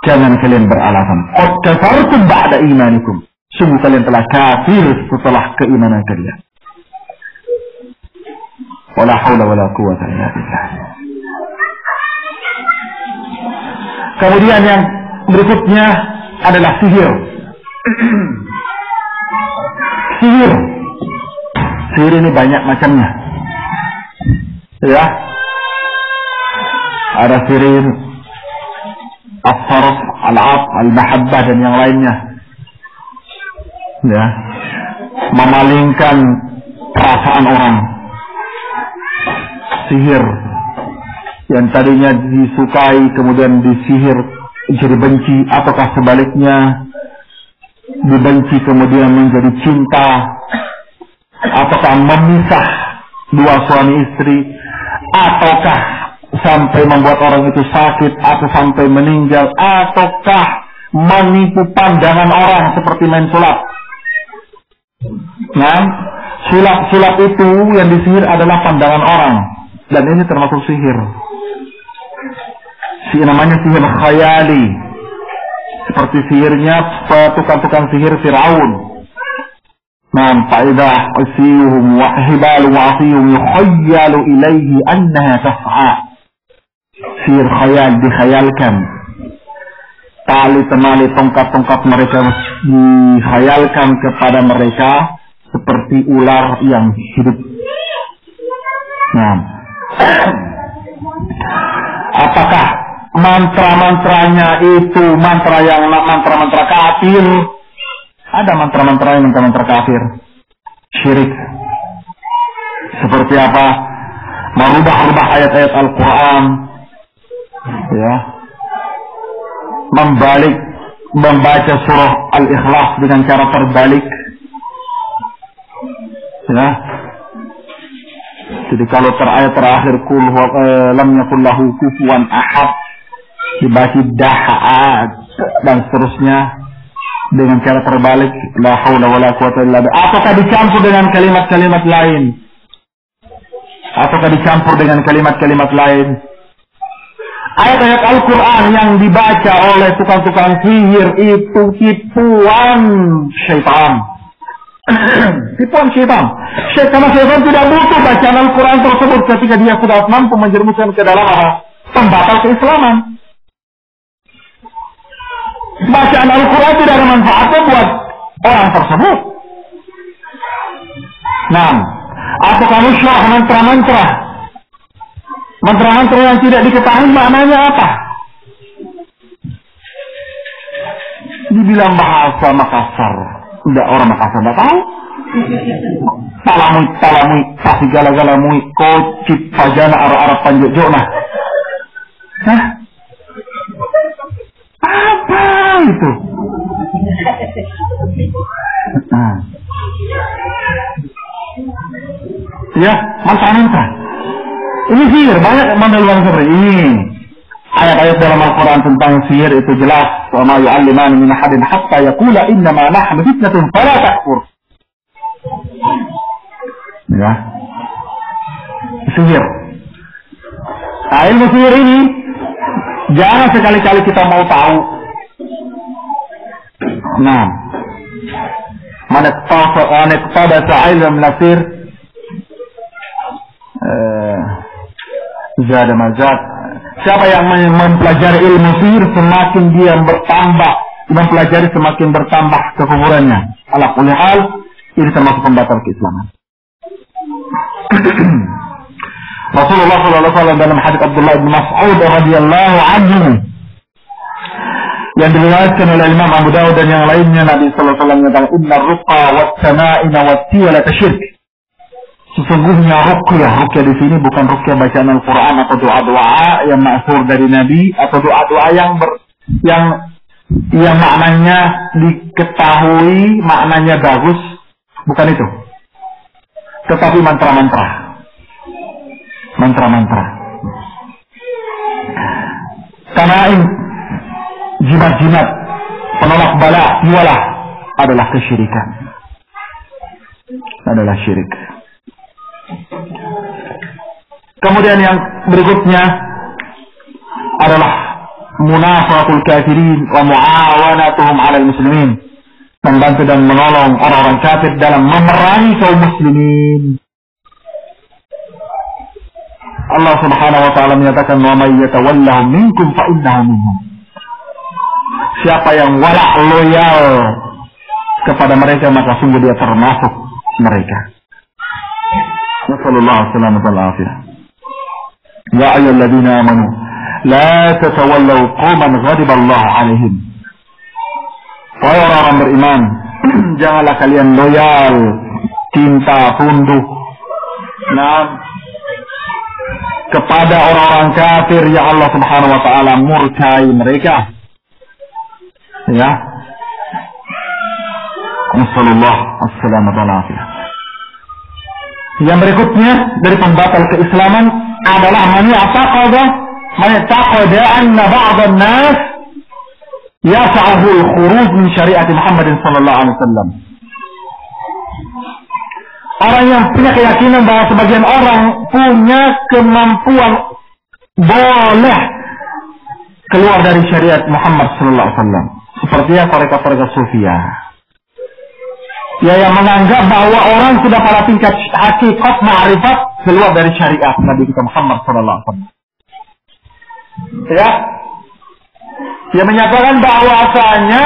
Speaker 1: jangan kalian beralasan. Qad kafartum ba'da imanikum. Sungguh kalian telah kafir setelah keimanan kalian. Wala haula wala quwwata illa billah. Kemudian yang berikutnya adalah sihir. Sihir ini banyak macamnya. Ya. Ada sihir as-sarf, al-'ab, al-mahabbah dan yang lainnya. Ya, memalingkan perasaan orang. Sihir yang tadinya disukai kemudian disihir jadi benci, ataukah sebaliknya dibenci kemudian menjadi cinta, ataukah memisah dua suami istri, ataukah sampai membuat orang itu sakit atau sampai meninggal, ataukah menipu pandangan orang seperti main sulap. Nah, sulap itu yang disihir adalah pandangan orang, dan ini termasuk sihir. Namanya sihir khayali, seperti sihirnya tukang-tukang sihir Fir'aun. Nah, fa'idah asiyuhum wa hibalu wa asiyuhum yukhayyalu ilaihi annaha tas'a. Sihir khayal, dikhayalkan. Tali-temali, tongkat-tongkat mereka dikhayalkan kepada mereka seperti ular yang hidup. Nah, Apakah mantra-mantranya itu mantra-mantra kafir? Ada mantra-mantra yang mantra kafir, syirik. Seperti apa? Merubah-rubah ayat-ayat Al-Quran, ya, membaca surah Al-Ikhlas dengan cara terbalik, ya. Jadi kalau ayat terakhir kul lam yakul lahu kufuwan ahad dibaca dahat dan seterusnya dengan cara terbalik, la haula wala quwwata illa billah. Apakah dicampur dengan kalimat-kalimat lain? Ataukah dicampur dengan kalimat-kalimat lain? Ayat-ayat Al-Quran yang dibaca oleh tukang-tukang sihir itu tipuan syaitan. Tipuan syaitan. Karena syaitan tidak butuh bacaan Al-Quran tersebut ketika dia sudah mampu menjerumuskan ke dalam pembatal keislaman. Bacaan Al-Quran tidak ada manfaatnya buat orang tersebut. Nah, apakah nusyah mantra-mantra? Mantra-mantra yang tidak diketahui maknanya apa? Dibilang bahasa Makassar. Tidak, orang Makassar tidak tahu. Talamui, pasti gala-galamui, kocip, pajana, arah-arah panjojona. Hah? Apa itu? Nah. Ya, mantra-mantra. Ini sihir, banyak mendeluang seperti ini. Ayat-ayat dalam Al-Quran tentang sihir itu jelas. Wa ma yu'allimani min ahadin hatta yaqula innama nahnu fitnatun fala takfur. Ya. Sihir. Nah, ilmu sihir ini jangan sekali-kali kita mau tahu. Nah, man iqtabasa ilm nasir zada mazat. Siapa yang mempelajari ilmu sihir semakin dia bertambah, mempelajari semakin bertambah kekufurannya. Ala kulli hal, ini termasuk pembatal keislaman. Rasulullah SAW dalam hadits Abdullah bin Mas'ud radhiyallahu anhu yang diriwayatkan oleh Imam Abu Dawud dan yang lainnya, Nabi sallallahu alaihi wasallam mengatakan inna ruqa wat tama'ina wat tiwala tasyirk. Sesungguhnya ruqyah di sini bukan ruqyah bacaan Al-Quran atau doa-doa yang ma'thur dari Nabi atau doa-doa yang maknanya diketahui, maknanya bagus, bukan itu. Tetapi mantra-mantra. Tanaim, jimat-jimat, penolak bala, tiwalah adalah kesyirikan. Adalah syirik. Kemudian yang berikutnya adalah munafatul kafirin wa muawanatuhum 'alal muslimin. Membantu dan menolong orang-orang kafir dalam memerangi kaum muslimin. Allah Subhanahu wa taala menyatakan wa may yatawallahum minkum fa innahu minhum. Siapa yang wala loyal kepada mereka maka sungguh dia termasuk mereka. Nasallallahu alaihi wasallam. Ya ayyuhalladzina amanu la tatawallaw qauman ghadiba Allah 'alaihim. Wahai orang beriman, janganlah kalian loyal, cinta, tunduk kepada orang-orang kafir yang Allah Subhanahu wa taala murkai mereka. Ya. Nasallallahu alaihi. Yang berikutnya dari pembatal keislaman adalah man ya'taqada anna ba'd an-nas yas'ahu al-khuruj min syariat Muhammad sallallahu alaihi wasallam. Orang yang punya keyakinan bahwa sebagian orang punya kemampuan boleh keluar dari syariat Muhammad sallallahu alaihi wasallam. Seperti yang mereka Sufia. Ya, yang menganggap bahwa orang sudah pada tingkat hakikat ma'rifat keluar dari syariat Nabi kita Muhammad sallallahu alaihi wasallam. Ya. Dia menyatakan bahwasanya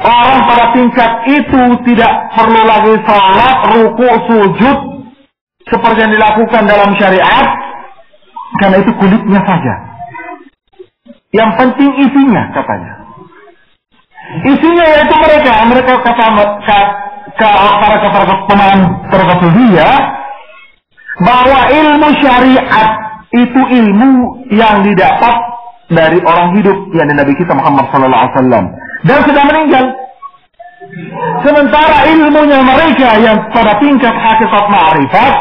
Speaker 1: orang pada tingkat itu tidak perlu lagi salat, ruku, sujud seperti yang dilakukan dalam syariat. Karena itu kulitnya saja. Yang penting isinya, katanya. Isinya yaitu mereka kata para pemahaman terkasuhia bahwa ilmu syariat itu ilmu yang didapat dari orang hidup, yakni Nabi kita Muhammad SAW, dan sudah meninggal. Sementara ilmunya mereka yang pada tingkat hakikat ma'rifat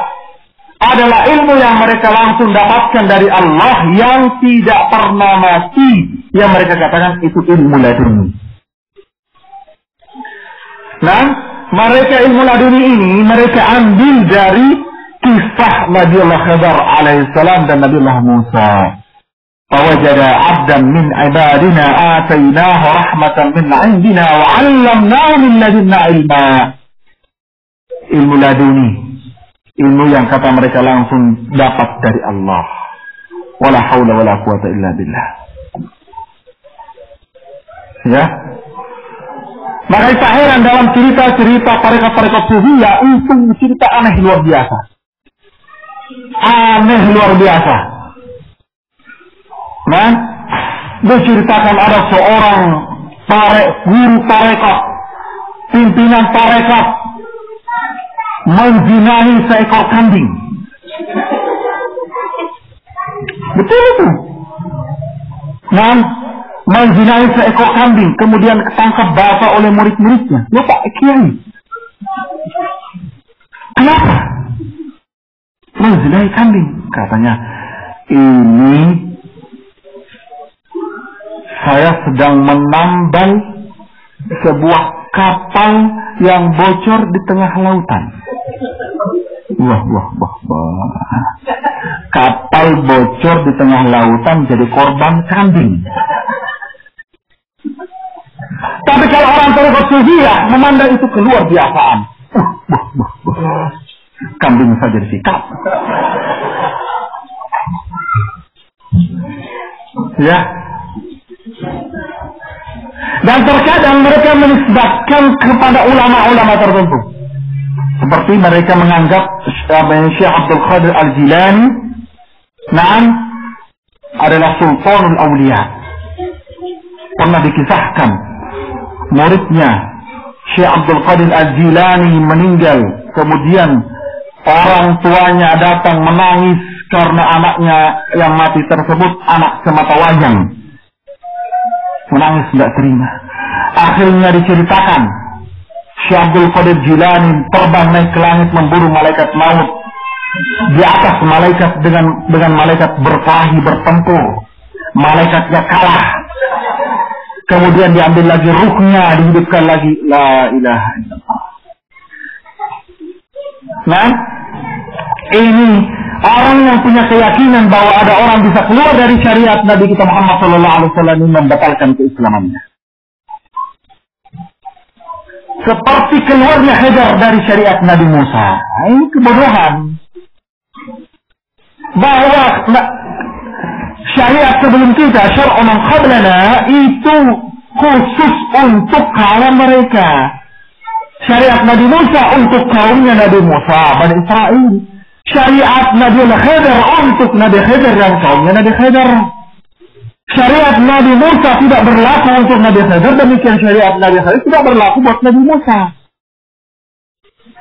Speaker 1: adalah ilmu yang mereka langsung dapatkan dari Allah yang tidak pernah mati, yang mereka katakan itu ilmu laduni. Nah, mereka ilmu laduni ini mereka ambil dari kisah Nabiullah Khidr alaihissalam dan Nabiullah Musa. Fawajada 'abdan min 'ibadina atainahu rahmatan min 'indina wa 'allamnahu min ladunna ilma. Ilmu laduni, ilmu yang kata mereka langsung dapat dari Allah. Wala haula wala quwata illa billah. Ya. Maka tak heran dalam cerita-cerita para sufiyah itu cerita aneh luar biasa. Aneh luar biasa. Nah, diceritakan ada seorang guru tarekat, pimpinan tarekat, menzinahi seekor kambing. Betul itu. Nah, menzinahi seekor kambing, kemudian ketangkap basah oleh murid-muridnya. Ya Pak Kiai, kenapa menzinahi kambing? Katanya, ini saya sedang menambal sebuah kapal yang bocor di tengah lautan. Wah. Kapal bocor di tengah lautan jadi korban kambing. Tapi kalau orang tarekat sufiyah memandang itu keluar biasaan. Kambing saja disikat. Ya. Dan terkadang mereka menisbatkan kepada ulama-ulama tertentu. Seperti mereka menganggap Syekh Abdul Qadir Al-Jilani adalah Sultanul Awliya. Pernah dikisahkan muridnya Syekh Abdul Qadir Al-Jilani meninggal, kemudian orang tuanya datang menangis karena anaknya yang mati tersebut anak semata wayang. Menangis tidak terima. Akhirnya diceritakan Syekh Abdul Qadir Jilani terbang naik ke langit memburu malaikat maut. Di atas malaikat dengan malaikat berkelahi bertempur. Malaikatnya kalah. Kemudian diambil lagi ruhnya, dihidupkan lagi. La ilaha illallah. Nah, ini orang yang punya keyakinan bahwa ada orang bisa keluar dari syariat Nabi kita Muhammad SAW ini membatalkan keislamannya. Seperti keluarnya Khidr dari syariat Nabi Musa. Ini kebodohan. Bahwa syariat sebelum kita, syar'u man qablana, itu khusus untuk kaum mereka. Syariat Nabi Musa untuk kaumnya Nabi Musa, Bani Israel. Syariat Nabi Khidr untuk Nabi Khidr dan kaumnya Nabi Khidr. Syariat Nabi Musa tidak berlaku untuk Nabi Khidr, demikian syariat Nabi Khidr tidak berlaku buat Nabi Musa.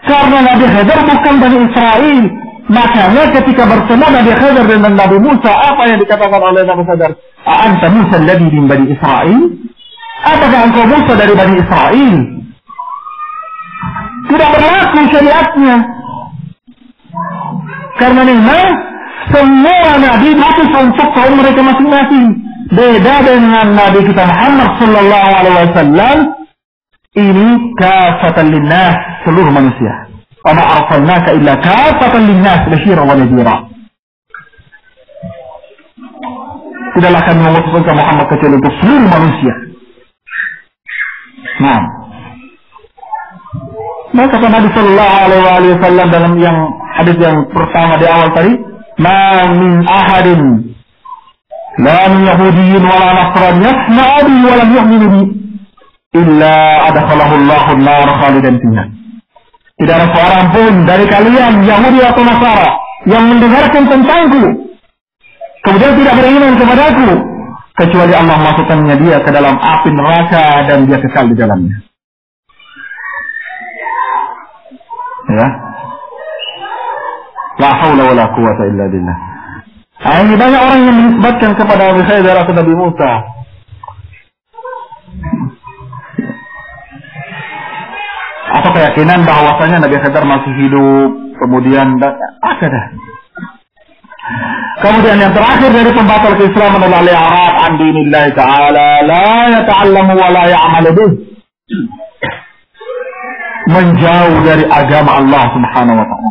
Speaker 1: Karena Nabi Khidr bukan Bani Israel. Makanya ketika bertemu Nabi Khidr dengan Nabi Musa, apa yang dikatakan oleh Nabi Khidr? Anta Musa alladhi min Bani Israel? Apakah engkau Musa dari Bani Israel? Tidak berlaku syariatnya. Karena memang semua Nabi diutus untuk kaum mereka masing-masing. Beda dengan Nabi kita Muhammad sallallahu alaihi wasallam, ini kafatan linnas, seluruh manusia. Wa ma arsalnaka illa kafatan linnas basyiran wa nadhira. Tidaklah kami mengutus Muhammad kecuali untuk seluruh manusia. Nah, maka kata Nabi sallallahu alaihi wasallam dalam yang hadis yang pertama di awal tadi, ma min ahadin la min yahudiyyin wala nasrani yasma'u bi wa lam yu'min bi illa adkhalahu Allahu an-nar khalidan fiha. Tidak ada seorang pun dari kalian Yahudi atau Nasara yang mendengarkan tentangku kemudian tidak beriman kepadaku, kecuali Allah masukkannya dia ke dalam api neraka dan dia kekal di dalamnya. Ya. La haula wala quwwata illa billah. Ini banyak orang yang menisbatkan kepada Nabi Khidir atau Nabi Musa. Atau keyakinan bahwasanya Nabi Khidir masih hidup, kemudian ada dah. Kemudian yang terakhir dari pembatal keislaman adalah al-i'rad an dinillah ta'ala, la yata'allamu wa la ya'malu bih. Menjauh dari agama Allah Subhanahu wa ta'ala.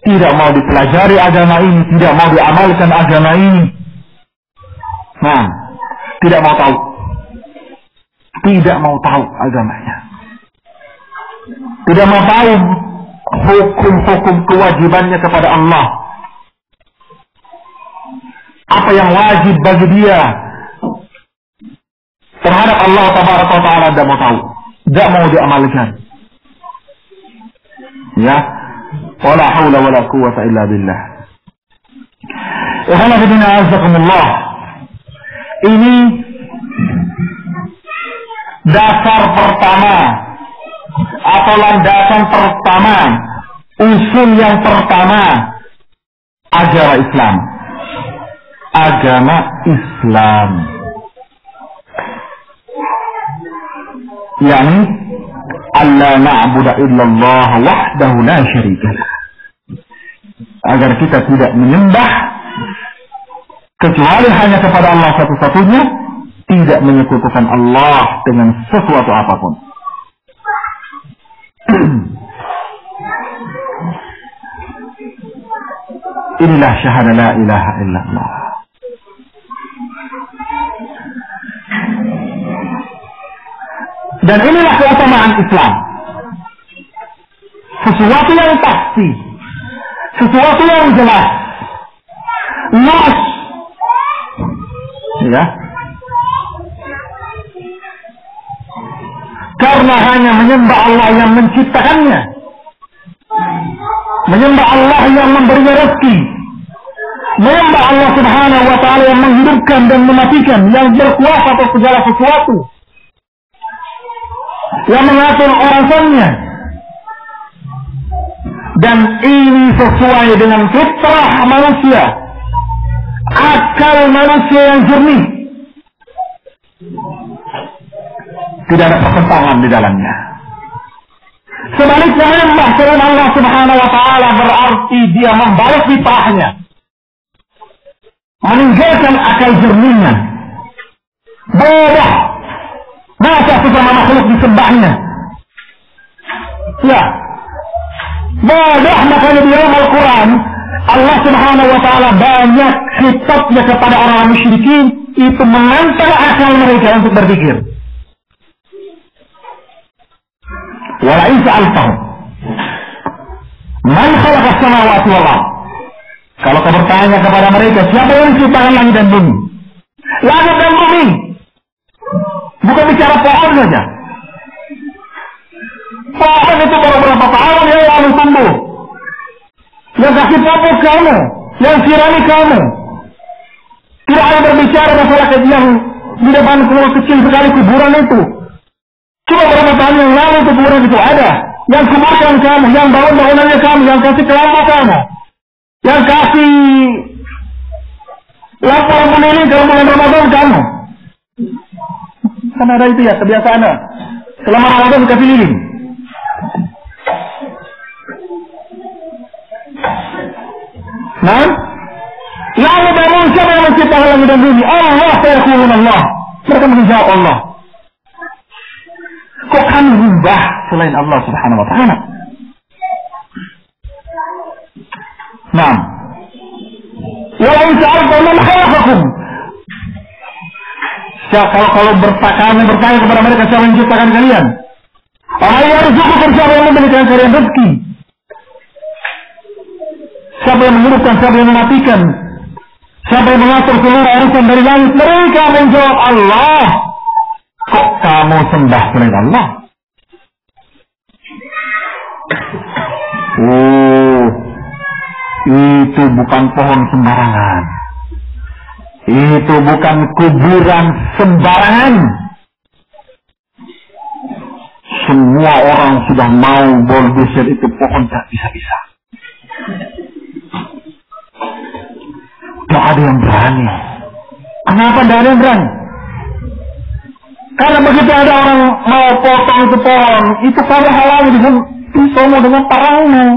Speaker 1: Tidak mau dipelajari agama ini, tidak mau diamalkan agama ini. Nah, tidak mau tahu. Tidak mau tahu agamanya. Tidak mau tahu hukum-hukum kewajibannya kepada Allah. Apa yang wajib bagi dia terhadap Allah Tabaraka wa Ta'ala, tidak mau tahu. Tidak mau diamalkan. Ya. Wala haula wala quwwata illa billah. Ikhwan fillah azakumullah. Ini dasar pertama atau landasan pertama, usul yang pertama agama Islam. Agama Islam. Yani alla na'budu illallah wahdahu la syarika lah. Agar kita tidak menyembah kecuali hanya kepada Allah satu-satunya, tidak menyekutukan Allah dengan sesuatu apapun. Inilah syahadah la ilaha illallah. Dan inilah keutamaan Islam. Sesuatu yang pasti, sesuatu yang jelas, luas, ya. Karena hanya menyembah Allah yang menciptakannya, menyembah Allah yang memberinya rezeki, menyembah Allah Subhanahu wa Ta'ala yang menghidupkan dan mematikan, yang berkuasa atas segala sesuatu, yang mengatur urusannya. Dan ini sesuai dengan fitrah manusia, akal manusia yang jernih. Tidak ada pertentangan di dalamnya. Sebaliknya, menyembah selain Allah Subhanahu wa Ta'ala berarti dia membalik fitrahnya, meninggalkan akal jernihnya. Bodoh, masa sesama makhluk disembahnya? Ya, bodoh. Makanya di dalam Al-Quran Allah Subhanahu wa Ta'ala banyak khitabnya kepada orang musyrikin, itu mengantar akal mereka untuk berpikir. Wala in sa'altahum man khalaqa as-samawati wal ardh. Kalau kau bertanya kepada mereka, siapa yang menciptakan langit dan bumi? Langit dan bumi. Bukan bicara pohon saja. Pohon itu baru berapa tahun yang lalu tumbuh. Yang kasih pupuk kamu, yang sirami kamu. Tidak ada berbicara masalah yang di depan kecil sekali kuburan itu. Cuma berapa tahun yang lalu kuburan itu ada. Yang kuburkan kamu, yang bangun-bangunannya kamu, yang kasih kelambu kamu, yang kasih lampu lilin kalau bulan Ramadan kamu. Kan ada itu ya, kebiasaannya. Selama Ramadan dikasih lilin. Nah, lalu bangun siapa yang menciptakan langit dan bumi? Allah, sayaqulun Allah. Mereka menjawab Allah. Kok kami menyembah selain Allah Subhanahu wa Ta'ala? Nah, wa in sa'altum man khalaqakum. Kalau bertanya kepada mereka, siapa yang menciptakan kalian? Orang yang yarzuqukum, siapa yang memberikan kalian rezeki? Siapa yang menghidupkan, siapa yang mematikan? Siapa yang mengatur seluruh urusan dari langit? Mereka menjawab Allah. Kok kamu sembah selain Allah? Oh, itu bukan pohon sembarangan. Itu bukan kuburan sembarangan. Semua orang sudah mau bulldozer itu pohon tak bisa-bisa. Tidak ada yang berani. Kenapa tidak ada yang berani? Karena begitu ada orang mau potong itu pohon, itu pada halangi dengan pisau dengan parangnya.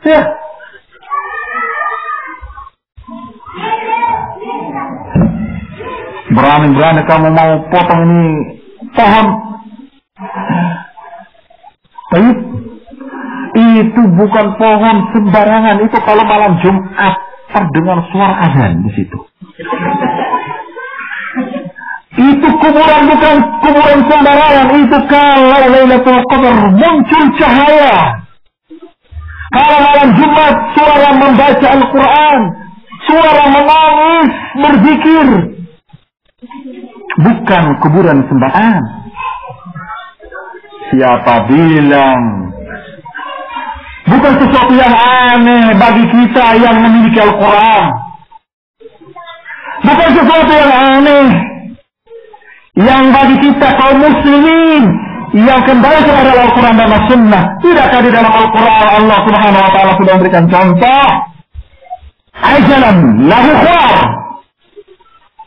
Speaker 1: Ya. Berani-berani kamu mau potong ini pohon. Tapi itu bukan pohon sembarangan. Itu kalau malam Jumat terdengar suara azan di situ. Itu kuburan bukan kuburan sembarangan. Itu kalau Lailatul Qadar muncul cahaya. Kalau malam Jumat suara membaca Al-Quran, suara menangis, berzikir. Bukan kuburan sembarangan. Siapa bilang? Bukan sesuatu yang aneh bagi kita yang memiliki Al-Quran. Bukan sesuatu yang aneh yang bagi kita kaum muslimin yang kembali kepada Al-Quran dan As-Sunnah. Tidakkah di dalam Al-Quran Allah Subhanahu wa Ta'ala sudah memberikan contoh? Ajalan lahu khawar,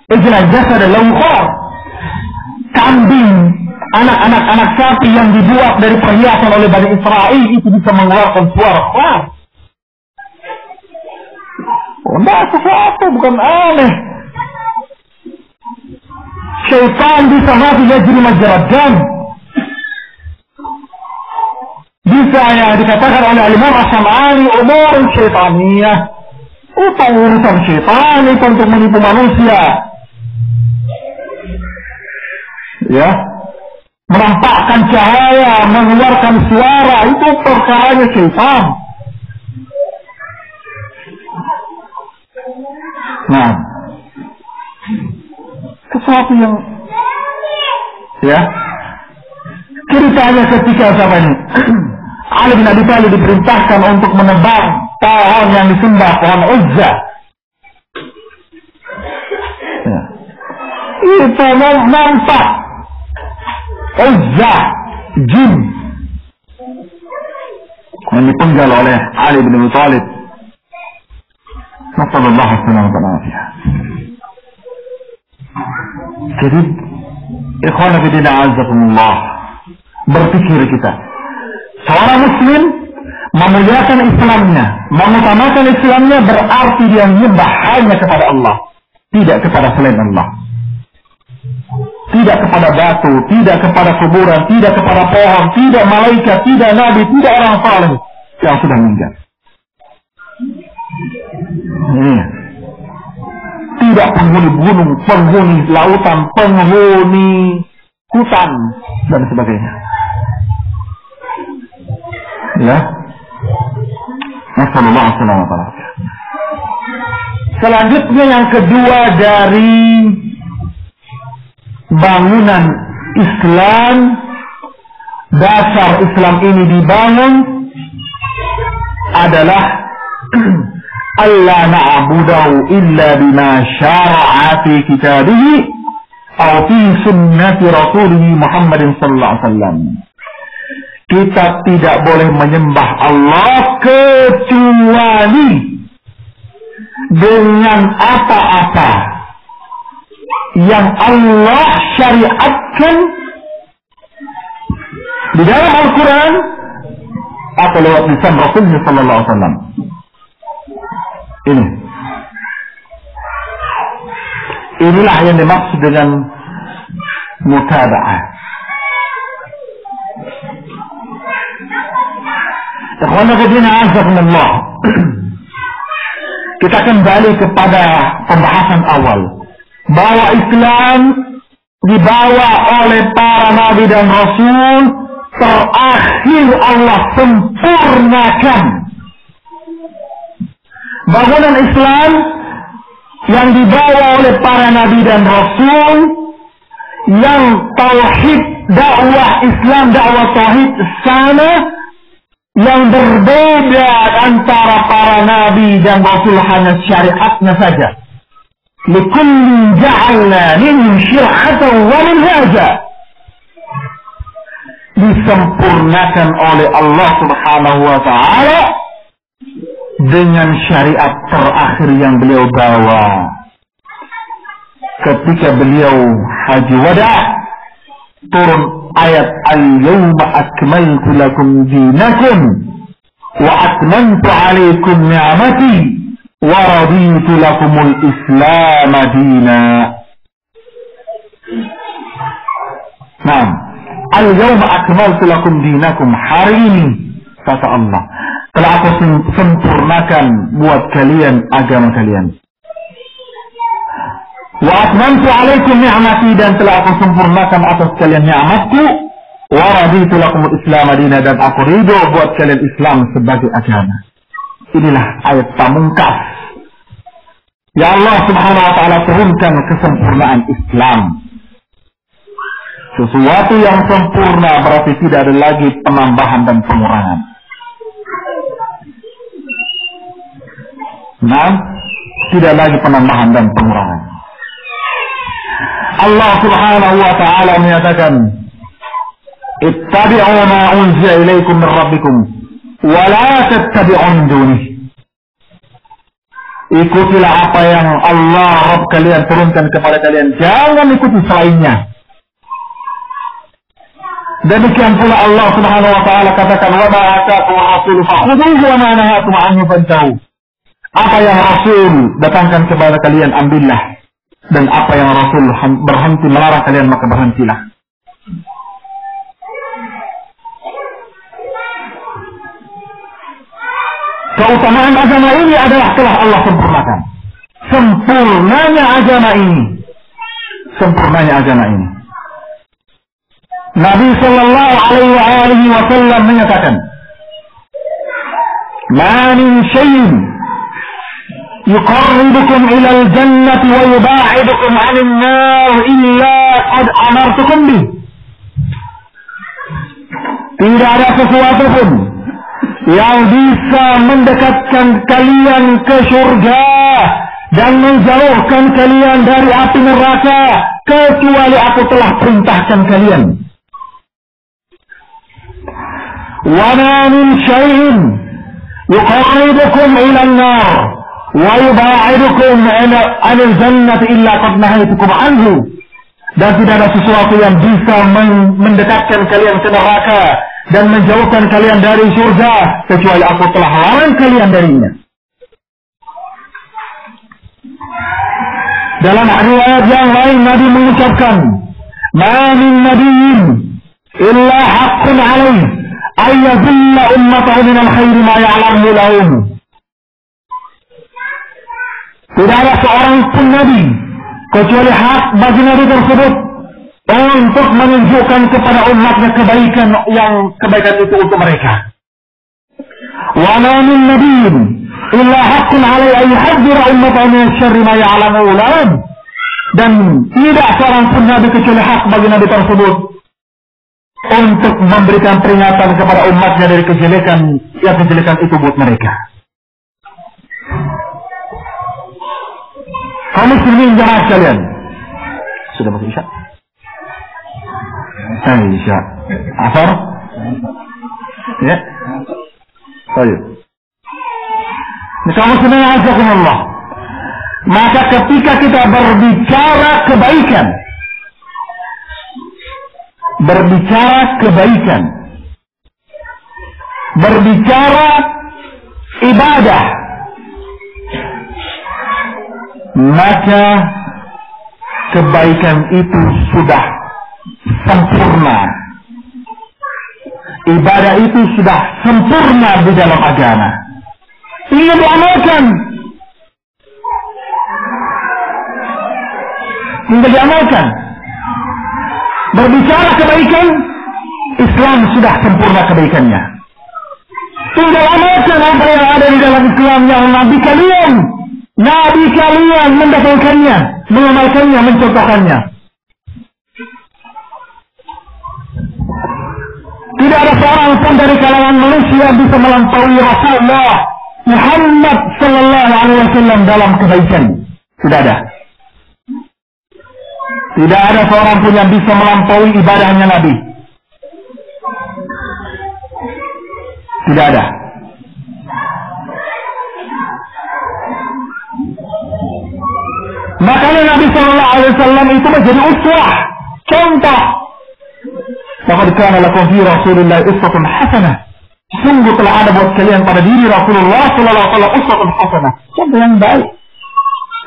Speaker 1: ijlan jasad lahu khawar. Kambing, anak sapi yang dibuat dari perhiasan oleh Bani Israel itu bisa mengeluarkan suara khawar. Tidak sesuatu, bukan aneh. Syaitan bisa mati yajri majrad dam. Bisa yang dikatakan oleh Imam As-Sam'ani umur syaitaniyah. Itu urusan syaitan, itu untuk menipu manusia. Ya, menampakkan cahaya, mengeluarkan suara, itu perkaranya syaitan. Nah, sesuatu yang ya ceritanya ketika siapa ini Ali bin Abi Thalib diperintahkan untuk menebang pohon yang disembah, pohon Uzza. Ya. Itu nampak Uzza jin yang dipenggal oleh Ali bin Abi Thalib. Nasallallahu alaihi wasallam. Jadi ikhwan fillah azakumullah, berpikir kita seorang muslim memuliakan Islamnya, mengutamakan Islamnya berarti dia menyembah hanya kepada Allah, tidak kepada selain Allah, tidak kepada batu, tidak kepada kuburan, tidak kepada pohon, tidak malaikat, tidak nabi, tidak orang saleh yang sudah meninggal. Tidak penghuni gunung, penghuni lautan, penghuni hutan dan sebagainya. Ya. Nasallallahu alaihi wasallam. Selanjutnya yang kedua dari bangunan Islam, dasar Islam ini dibangun adalah Allah na'budahu illa bima syara'a fi kitabihi atau fi sunnati rasulih Muhammadin sallallahu alaihi wasallam. Kita tidak boleh menyembah Allah kecuali dengan apa-apa yang Allah syariatkan di dalam Al-Quran atau lewat lisan Rasulullah sallallahu alaihi wasallam. Inilah yang dimaksud dengan mutaba'ah. Kita kembali kepada pembahasan awal bahwa Islam dibawa oleh para nabi dan rasul, terakhir Allah sempurnakan. Bangunan Islam yang dibawa oleh para nabi dan rasul, yang tauhid, dakwah Islam, dakwah tauhid sama, yang berbeda antara para nabi dan rasul hanya syariatnya saja. Likullin ja'alna minhum syir'atan wa minhaja. Disempurnakan oleh Allah Subhanahu wa ta'ala dengan syariat terakhir yang beliau bawa ketika beliau haji wada. Turun ayat al-yawma akmaltu lakum dinakum wa atmamtu alaikum ni'mati wa raditu lakumul islam dina. Nah, al-yawma akmaltu lakum dinakum, hari ini kata Allah telah aku sempurnakan buat kalian agama kalian. Wa atmamtu alaikum ni'mati, dan telah aku sempurnakan atas kalian ni'matku. Wa raditu lakumul islam dina, dan aku ridho buat kalian Islam sebagai agama. Inilah ayat pamungkas ya Allah Subhanahu wa ta'ala turunkan kesempurnaan Islam. Sesuatu yang sempurna berarti tidak ada lagi penambahan dan pengurangan. Nah, tidak lagi penambahan dan pengurangan. Allah Subhanahu wa ta'ala menyatakan, ittabi'u ma unzila ilaikum min rabbikum wa la tattabi'un dunih. Ikutilah apa yang Allah Rabb kalian turunkan kepada kalian, jangan ikuti selainnya. Demikian pula Allah Subhanahu wa ta'ala katakan, wa ma ataakum rasul fakhudhuhu wa ma nahakum anhu fantahu. Apa yang Rasul datangkan kepada kalian ambillah, dan apa yang Rasul berhenti melarang kalian maka berhentilah. Keutamaan agama ini adalah telah Allah sempurnakan. Sempurnanya agama ini. Sempurnanya agama ini. Nabi sallallahu alaihi wasallam menyatakan, "Ma min syai'in yuqarribukum ila al-jannati wa yuba'idukum 'anil nar illa qad amartukum bih." Tidak ada sesuatu pun yang bisa mendekatkan kalian ke surga dan menjauhkan kalian dari api neraka kecuali aku telah perintahkan kalian. Wa ma min syai'in yuqarribukum ila an-nar wa yuba'idukum 'anil jannati illa qad nahaytukum anhu. Dan tidak ada sesuatu yang bisa mendekatkan kalian ke neraka dan menjauhkan kalian dari surga kecuali aku telah larang kalian darinya. Dalam riwayat yang lain Nabi mengucapkan, "Ma min nabiyyin illa haqqun 'alaihi ay yadhilla ummatahu min al-khair ma ya'lamu lahum." Tidak ada seorang pun nabi kecuali hak bagi nabi tersebut untuk menunjukkan kepada umatnya kebaikan itu untuk mereka. Wa la min nabiyyin illa haqqun 'alaihi an yuhadhdhira ummatahu min syarri ma ya'lamu lahum. Dan tidak seorang pun nabi kecuali hak bagi nabi tersebut untuk memberikan peringatan kepada umatnya dari kejelekan itu buat mereka. Kaum muslimin jamaah sekalian, sudah masuk isya? Isya. Asar? Ya. Baik. Kaum muslimin azakumullah. Maka ketika kita berbicara kebaikan, berbicara ibadah, maka kebaikan itu sudah sempurna. Ibadah itu sudah sempurna di dalam agama. Ingin diamalkan. Tinggal diamalkan. Berbicara kebaikan, Islam sudah sempurna kebaikannya. Tinggal amalkan apa yang ada di dalam Islam yang Nabi kalian mendapatkannya, mengamalkannya, mencontohkannya. Tidak ada seorang pun dari kalangan manusia bisa melampaui Rasulullah Muhammad sallallahu alaihi wasallam dalam kebaikan. Tidak ada. Tidak ada seorang pun yang bisa melampaui ibadahnya Nabi. Tidak ada. Makanya Nabi Sallallahu Alaihi Wasallam itu menjadi uswah, contoh. Laqad kana lakum fi Rasulillah uswatun hasanah. Sungguh telah ada buat kalian pada diri Rasulullah Sallallahu Alaihi Wasallam uswatun hasanah. Contoh yang baik.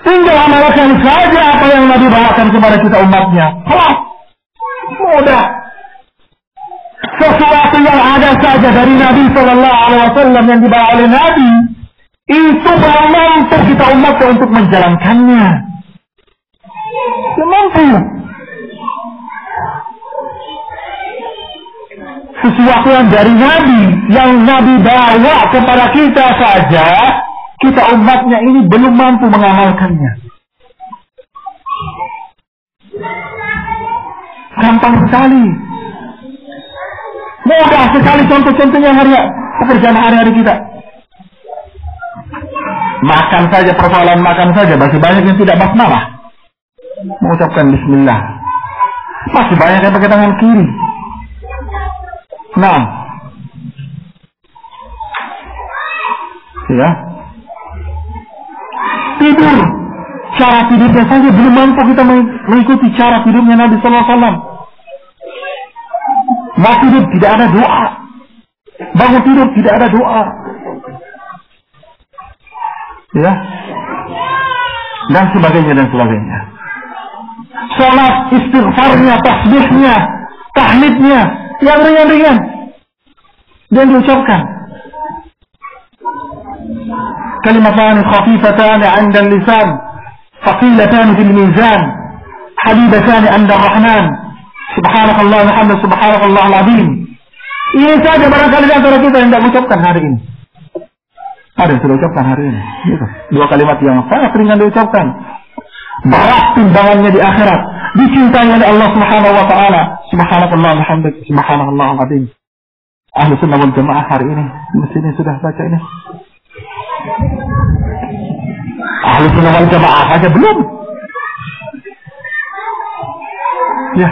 Speaker 1: Tinggal amalkan saja apa yang Nabi bawakan kepada kita umatnya. Kelas. Mudah. Sesuatu yang ada saja dari Nabi Sallallahu Alaihi Wasallam yang dibawa oleh Nabi, itu belum mampu kita umatnya untuk menjalankannya. Belum mampu. Sesuatu yang dari Nabi, yang Nabi bawa kepada kita saja, kita umatnya ini belum mampu mengamalkannya. Gampang sekali. Mudah sekali contoh-contohnya pekerjaan hari-hari kita. Makan saja, persoalan makan saja, masih banyak yang tidak basmalah. Mengucapkan bismillah. Masih banyak yang pakai tangan kiri. Nah. Ya. Tidur. Cara tidurnya saja belum mampu kita mengikuti cara tidurnya Nabi Sallallahu Alaihi Wasallam. Mau tidur tidak ada doa. Bangun tidur tidak ada doa. Ya. Dan sebagainya dan sebagainya. Salat, istighfarnya, tasbihnya, tahmidnya, yang ringan-ringan dan diucapkan. Kalimatan khafifatan 'inda al-lisan, thaqilatan fil mizan, habibatan 'inda ar-rahman. Subhanakallah wa hamdu subhanakallah al-azim. Ini saja barangkali di antara kita yang tidak mengucapkan hari ini. Ada yang sudah ucapkan hari ini. Gitu. Dua kalimat yang sangat ringan diucapkan. Berat timbangannya di akhirat. Dicintai oleh Allah Subhanahu wa taala. Subhanakallah wa hamdu subhanakallah al-azim. Ahlu sunnah wal jamaah hari ini di sini sudah baca ini. Ahlu sunnah wal jamaah saja belum. Ya.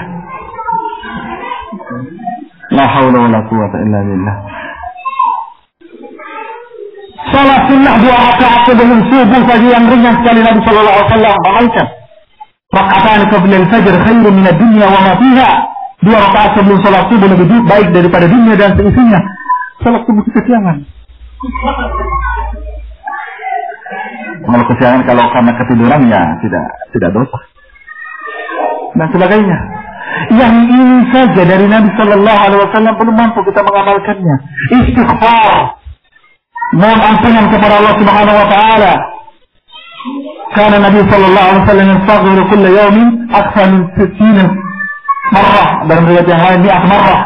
Speaker 1: La haula wala quwwata illa billah. Salat sunnah 2 rakaat sebelum subuh saja yang ringan sekali Nabi sallallahu alaihi wasallam bacakan. Raka'atan qabla al-fajr khairun min ad-dunya wa ma fiha. 2 rakaat sebelum salat subuh lebih baik daripada dunia dan seisinya. Salat subuh kesiangan. Kalau kesiangan kalau karena ketiduran ya tidak dosa. Dan sebagainya. Yang ini saja dari Nabi Sallallahu Alaihi Wasallam belum mampu kita mengamalkannya. Istighfar, mohon ampunan kepada Allah Subhanahu Wa Taala. Karena Nabi Sallallahu Alaihi Wasallam yastaghfiru kulla yawmin akthar min 60 marrah, dalam riwayat yang lain 100 marrah.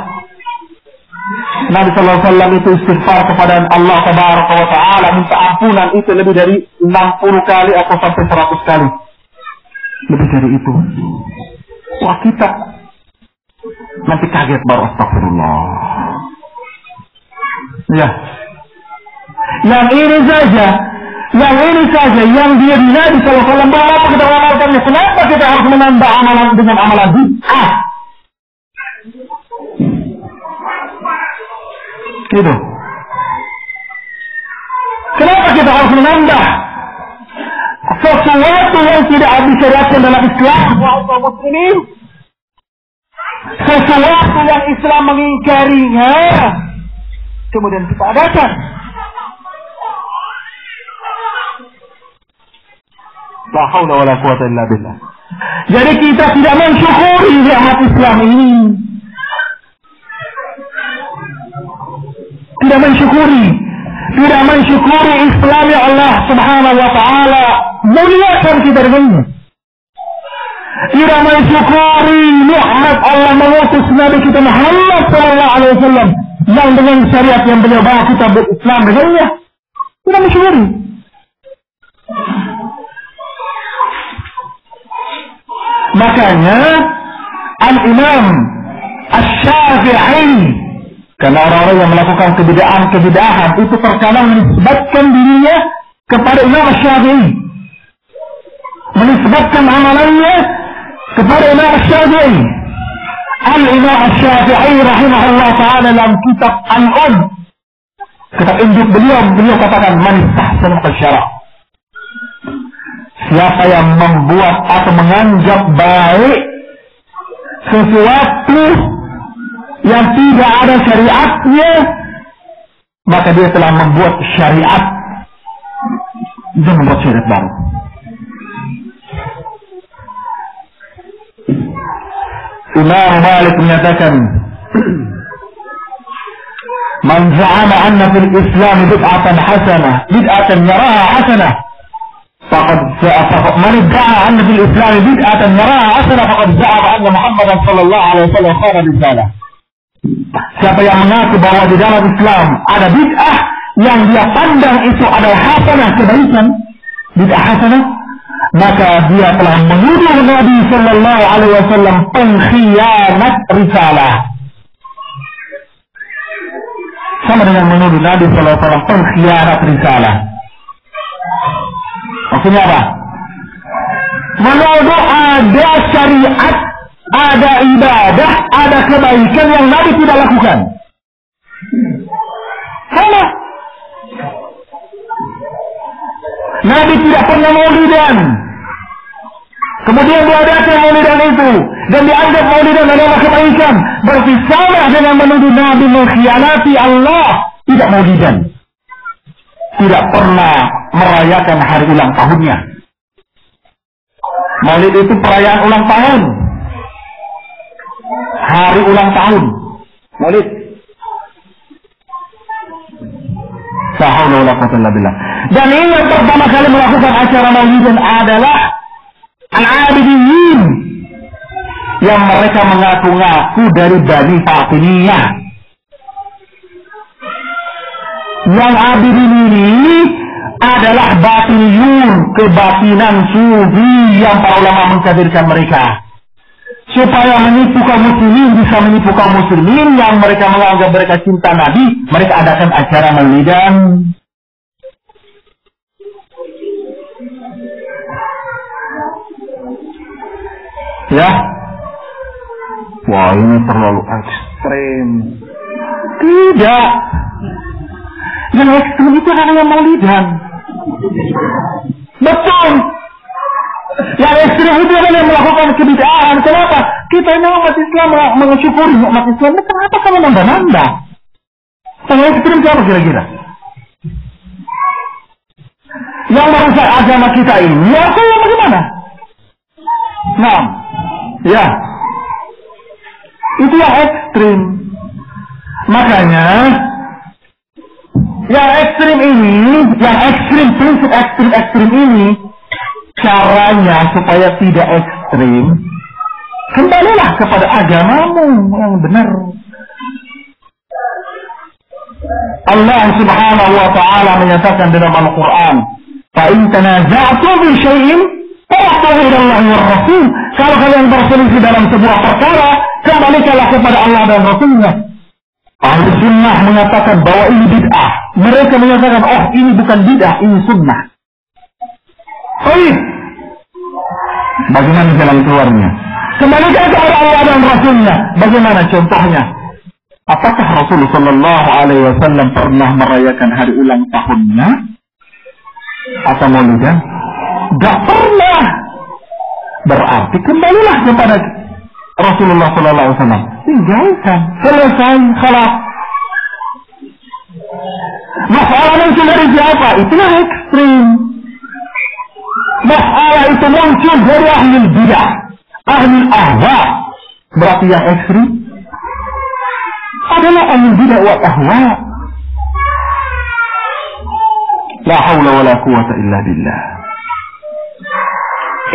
Speaker 1: Nabi Sallallahu Alaihi Wasallam itu istighfar kepada Allah Tabaraka Wa Taala, minta ampunan itu lebih dari 60 kali atau sampai 100 kali. Lebih dari itu. Wah, kita nanti kaget baru astagfirullah. Ya. Yang ini saja yang dia Nabi sallallahu alaihi wasallam bahwa kita amalkannya. Kenapa kita harus menambah amalan dengan amalan bid'ah? Gitu. Kenapa kita harus menambah sesuatu yang tidak disyariatkan dalam Islam? Wahai muslimin, sesuatu yang Islam mengingkarinya kemudian kita adakan. La haula wala quwwata illa billah. Jadi kita tidak mensyukuri nikmat Islam ini. Tidak mensyukuri Islam yang Allah Subhanahu wa taala muliakan kita dengannya. Tidak mensyukuri nikmat Allah mengutus Nabi kita Muhammad sallallahu alaihi wasallam yang dengan syariat yang beliau bawa kita berislam dengannya. Tidak mensyukuri. Makanya Al-Imam Asy-Syafi'i, karena orang-orang yang melakukan kebid'ahan itu terkadang menisbatkan dirinya kepada Imam Asy-Syafi'i, menisbatkan amalannya kepada Imam Syafi'i. Al-Imam Syafi'i rahimahullah ta'ala dalam kitab kitab induk beliau katakan, man istahsana syara', siapa yang membuat atau menganggap baik sesuatu yang tidak ada syariatnya, maka dia telah membuat syariat. Dia membuat syariat baru. Imam Malik menyatakan, man za'ama anna fil Islam bid'atan hasanah, bid'atan yaraha hasanah, faqad man idda'a anna fil Islam bid'atan yaraha hasanah, faqad za'ama anna Muhammadan sallallahu alaihi wasallam khana risalah. Siapa yang mengaku bahwa di dalam Islam ada bid'ah yang dia pandang itu adalah hasanah, kebaikan, bid'ah hasanah, maka dia telah menuduh Nabi sallallahu alaihi wasallam pengkhianat risalah. Sama dengan menuduh Nabi sallallahu alaihi wasallam pengkhianat risalah. Maksudnya apa? Menuduh ada syariat, ada ibadah, ada kebaikan yang Nabi tidak lakukan. Sama. Nabi tidak pernah maulidan. Kemudian diadakan maulidan itu dan dianggap maulidan adalah kebaikan. Berarti sama dengan menuduh Nabi mengkhianati Allah. Tidak maulidan, tidak pernah merayakan hari ulang tahunnya. Maulid itu perayaan ulang tahun, hari ulang tahun, maulid. Dan ini yang pertama kali melakukan acara maulidan adalah Al-Abidiyyin, yang mereka mengaku-ngaku dari Bani Fatimiyah. Yang Abidin ini adalah batiniyun, kebatinan sufi yang para ulama mengkafirkan mereka. Supaya menipu kaum muslimin, bisa menipu kaum muslimin yang mereka menganggap mereka cinta Nabi, mereka adakan acara maulidan. Ya, wah ini terlalu ekstrim. Tidak, yang ekstrim itu hanya maulidan. Betul. Yang ekstrim itu adalah yang melakukan kebid'ahan. Kenapa? Kita ini umat Islam mensyukuri umat Islam. Kenapa kamu nambah-nambah? Yang ekstrim siapa kira-kira? Yang merusak agama kita ini, ya apa yang bagaimana? Nah, ya, itu yang ekstrim. Makanya yang ekstrim ini, yang ekstrim, prinsip ekstrim ini, caranya supaya tidak ekstrim, kembalilah kepada agamamu yang benar. Allah subhanahu wa ta'ala menyatakan dalam Al-Quran, fa in tanaza'tum fi syai'in farudduhu ila Allahi war Rasul. Kalau kalian berselisih dalam sebuah perkara, kembalikanlah kepada Allah dan Rasulnya. Ahli sunnah mengatakan bahwa ini bid'ah. Mereka menyatakan, oh ini bukan bid'ah, ini sunnah. Baik. Bagaimana jalan keluarnya? Kembalikan kepada Allah dan Rasulnya. Bagaimana contohnya? Apakah Rasulullah Sallallahu Alaihi Wasallam pernah merayakan hari ulang tahunnya atau maulidan? Gak pernah. Berarti kembalilah kepada Rasulullah Sallallahu Alaihi Wasallam. Tinggalkan, selesai, khalas. Masalah itu dari siapa? Itulah ekstrim. Masalah itu muncul dari ahli bidah, ahli ahwa. Berarti yang ekstrim adalah ahli bidah wa ahwa. La haula wa la quwata illa billah.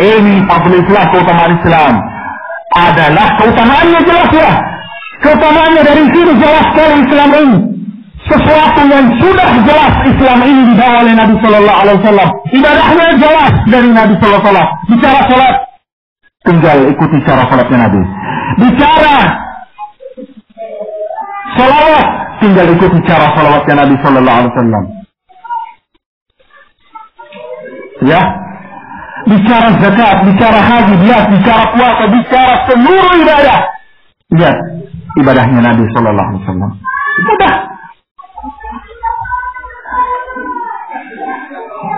Speaker 1: Ini fadl Islam, keutamaan Islam adalah keutamaannya jelas ya. Keutamaannya dari sini jelas sekali Islam ini. Sesuatu yang sudah jelas Islam ini dibawa oleh Nabi Sallallahu Alaihi Wasallam. Ibadahnya jelas dari Nabi Sallallahu Alaihi Wasallam. Bicara salat, tinggal ikuti cara salatnya Nabi. Bicara salawat, tinggal ikuti cara salawatnya Nabi Sallallahu Alaihi Wasallam. Ya. bicara zakat, bicara haji, bicara puasa, bicara seluruh ibadah. Lihat ibadahnya Nabi Sallallahu Alaihi Wasallam.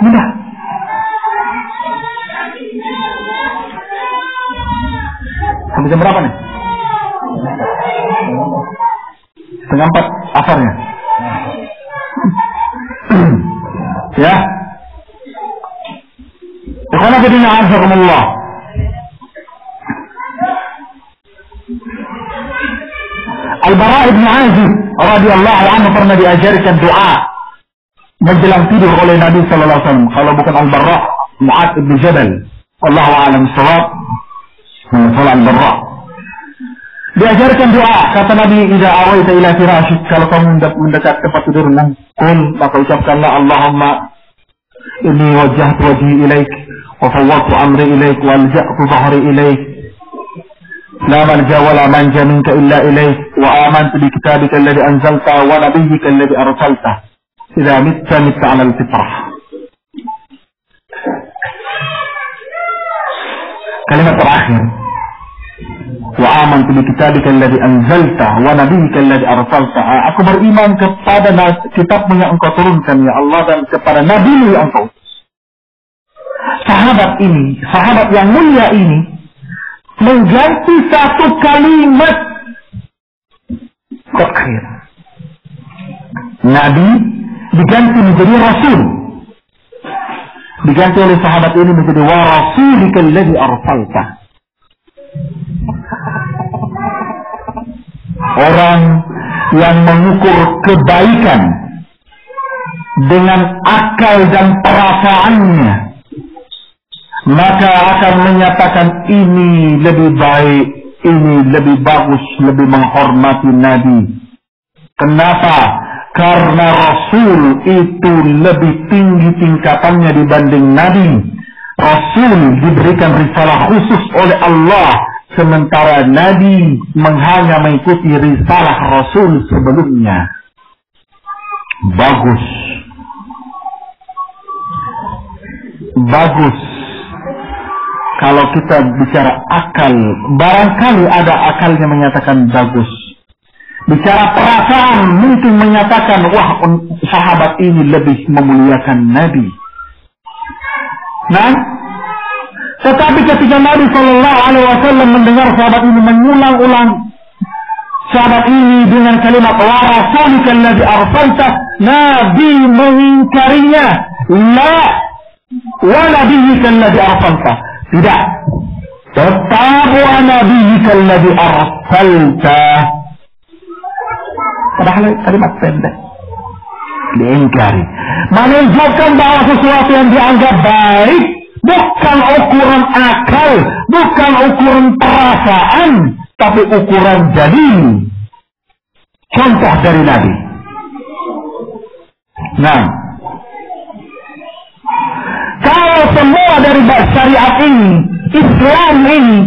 Speaker 1: Mudah. Sampai jam berapa nih? 3:30 asarnya. Ya. Ikhwan fillah azakumullah. Al-Bara' bin Azib radhiyallahu anhu pernah diajarkan doa menjelang tidur oleh Nabi sallallahu alaihi wasallam. Kalau bukan Al-Bara', Mu'adz bin Jabal. Wallahu a'lam bissawab. Al-Bara' diajarkan doa, kata Nabi, "Idza awaita ila firasyik," kalau kamu mendekat tempat tidurmu, qul, maka ucapkanlah, "Allahumma inni wajjahtu wajhi ilaik wa fawwadtu amri ilaik wa alja'tu dhahri ilaik la malja wa la manja minka illa ilaik wa amantu bi kitabika alladhi anzalta wa nabiyyika alladhi arsalta idza mitta 'ala al-fitrah." Kalimat terakhir, wa amantu bi kitabika alladhi anzalta wa nabiyyika alladhi arsalta. Aku beriman kepada kitabmu yang engkau turunkan ya Allah dan kepada nabimu yang engkau. Sahabat ini, sahabat yang mulia ini mengganti satu kalimat terakhir. Nabi diganti menjadi Rasul. Diganti oleh sahabat ini menjadi wa rasulika alladhi arsalta. Orang yang mengukur kebaikan dengan akal dan perasaannya, maka akan menyatakan ini lebih baik, ini lebih bagus, lebih menghormati Nabi. Kenapa? Karena Rasul itu lebih tinggi tingkatannya dibanding Nabi. Rasul diberikan risalah khusus oleh Allah, sementara Nabi hanya mengikuti risalah Rasul sebelumnya. Bagus. Bagus. Kalau kita bicara akal, barangkali ada akalnya menyatakan bagus. Bicara perasaan mungkin menyatakan, wah, sahabat ini lebih memuliakan Nabi. Nah, tetapi ketika Nabi Sallallahu Alaihi Wasallam mendengar sahabat ini mengulang-ulang sahabat ini dengan kalimat wa rasulika alladhi arsalta, Nabi mengingkarinya. La wa nabiyyika alladhi arsalta. Tidak. Tetap wa nabiyyika alladhi arsalta. Padahal kalimat pendek diingkari, menunjukkan bahwa sesuatu yang dianggap baik bukan ukuran akal, bukan ukuran perasaan, tapi ukuran dalil. Contoh dari Nabi. Nah, kalau semua dari syariat ini, Islam ini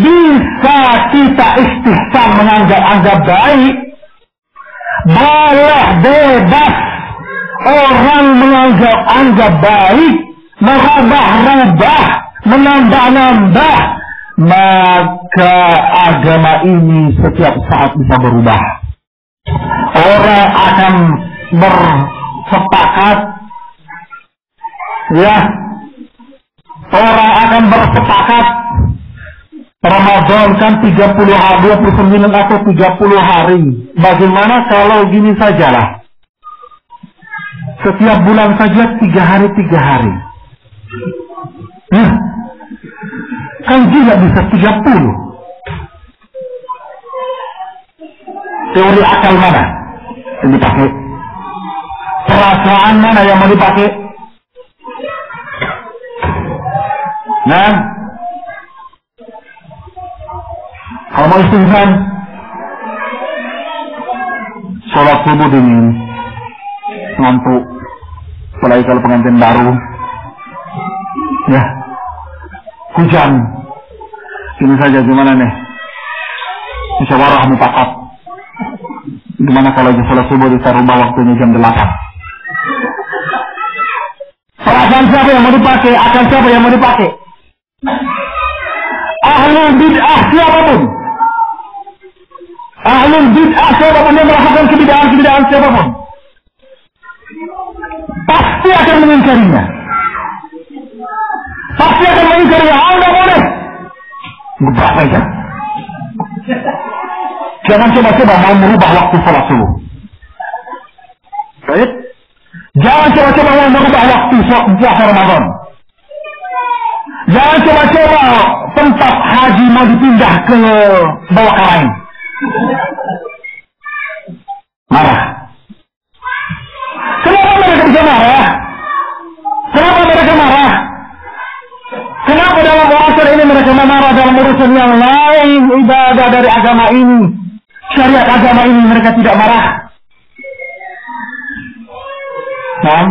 Speaker 1: bisa kita istihsan menganggap baik, boleh bebas orang menganggap baik, merubah-rubah, menambah-nambah, maka agama ini setiap saat bisa berubah. Orang akan bersepakat, ya, orang akan bersepakat Ramadan kan 30 hari, 29 atau 30 hari. Bagaimana kalau gini sajalah, setiap bulan saja 3 hari 3 hari. Kan juga bisa 30. Teori akal mana yang dipakai? Perasaan mana yang mau dipakai? Nah, kalau mau istihsan, sholat subuh dingin, ngantuk, apalagi kalau pengantin baru, ya, hujan, ini saja gimana nih? Musyawarah mufakat. Gimana kalau sholat subuh kita rubah waktunya jam 8? Perasaan siapa yang mau dipakai? Akal siapa yang mau dipakai? Ahlul bid'ah siapapun, ahlul bid'ah siapapun yang melakukan kebid'ahan siapapun, pasti akan mengingkarinya. Pasti akan mengingkarinya. Nggak boleh. Berapa ya? Jangan coba-coba mau merubah waktu salat subuh. Baik? Jangan coba-coba mau merubah waktu puasa Ramadan. Jangan coba-coba tempat haji mau dipindah ke bawah lain. Marah. Kenapa mereka bisa marah? Kenapa mereka marah? Kenapa dalam urusan ini mereka marah, dalam urusan yang lain, ibadah dari agama ini, syariat agama ini mereka tidak marah? Nah,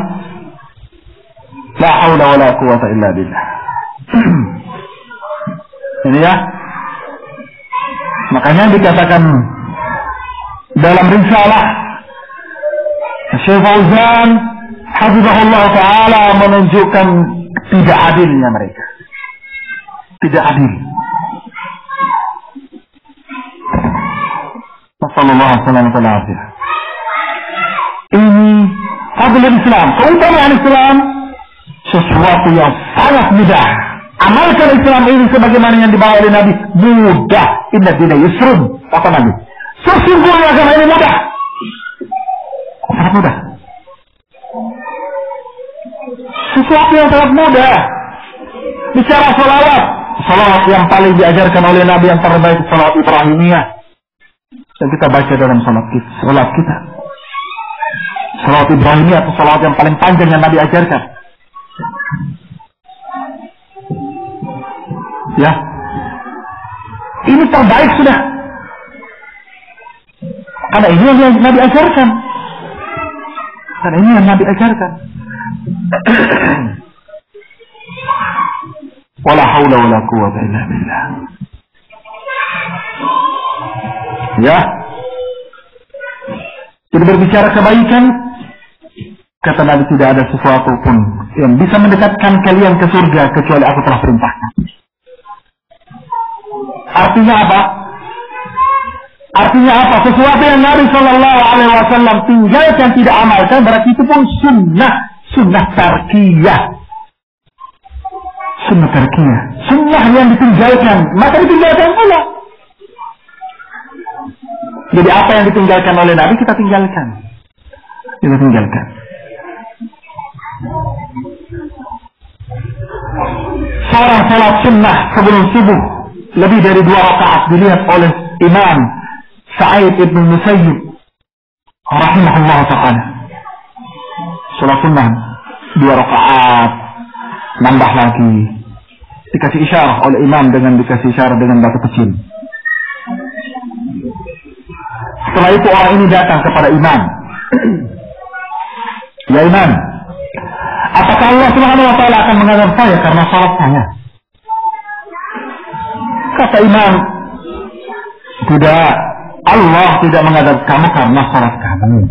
Speaker 1: la haula wala quwwata illa billah. Ini ya. Makanya dikatakan dalam risalah Syekh Fauzan hafizahullah taala menunjukkan tidak adilnya mereka. Tidak adil. Sallallahu alaihi wasallam. Ini fadlul Islam, keutamaan Islam, sesuatu yang sangat mudah. Amalkan Islam ini sebagaimana yang dibawa oleh Nabi, mudah. Inna dina yusrun, kata Nabi. Sesungguhnya agama ini mudah. Sangat mudah. Sesuatu yang sangat mudah. Bicara salawat, salawat yang paling diajarkan oleh Nabi yang terbaik, salawat Ibrahimiyah, yang kita baca dalam salat kita. Salawat Ibrahimiyah atau salawat yang paling panjang yang Nabi ajarkan. Ya, ini terbaik sudah. Karena ini yang Nabi ajarkan. Wala haula wala quwwata illa billah. Ya. Jadi berbicara kebaikan, kata Nabi, tidak ada sesuatu pun yang bisa mendekatkan kalian ke surga kecuali aku telah perintahkan. Artinya apa? Sesuatu yang Nabi Sallallahu Alaihi Wasallam tinggalkan, tidak amalkan, berarti itu pun sunnah tarkiyah. Sunnah yang ditinggalkan, maka ditinggalkan pula. Jadi apa yang ditinggalkan oleh Nabi kita tinggalkan. Seorang salat sunnah sebelum subuh lebih dari 2 rakaat dilihat oleh Imam Sa'id ibn Musayyib rahimahullah ta'ala. Salat sunnah 2 rakaat, nambah lagi, dikasih isyarah oleh imam dengan batu kecil. Setelah itu orang ini datang kepada imam. Ya imam, apakah Allah Subhanahu wa ta'ala akan mengadab saya karena salat saya? Kata imam, tidak, Allah tidak mengadab kamu karena salat kamu.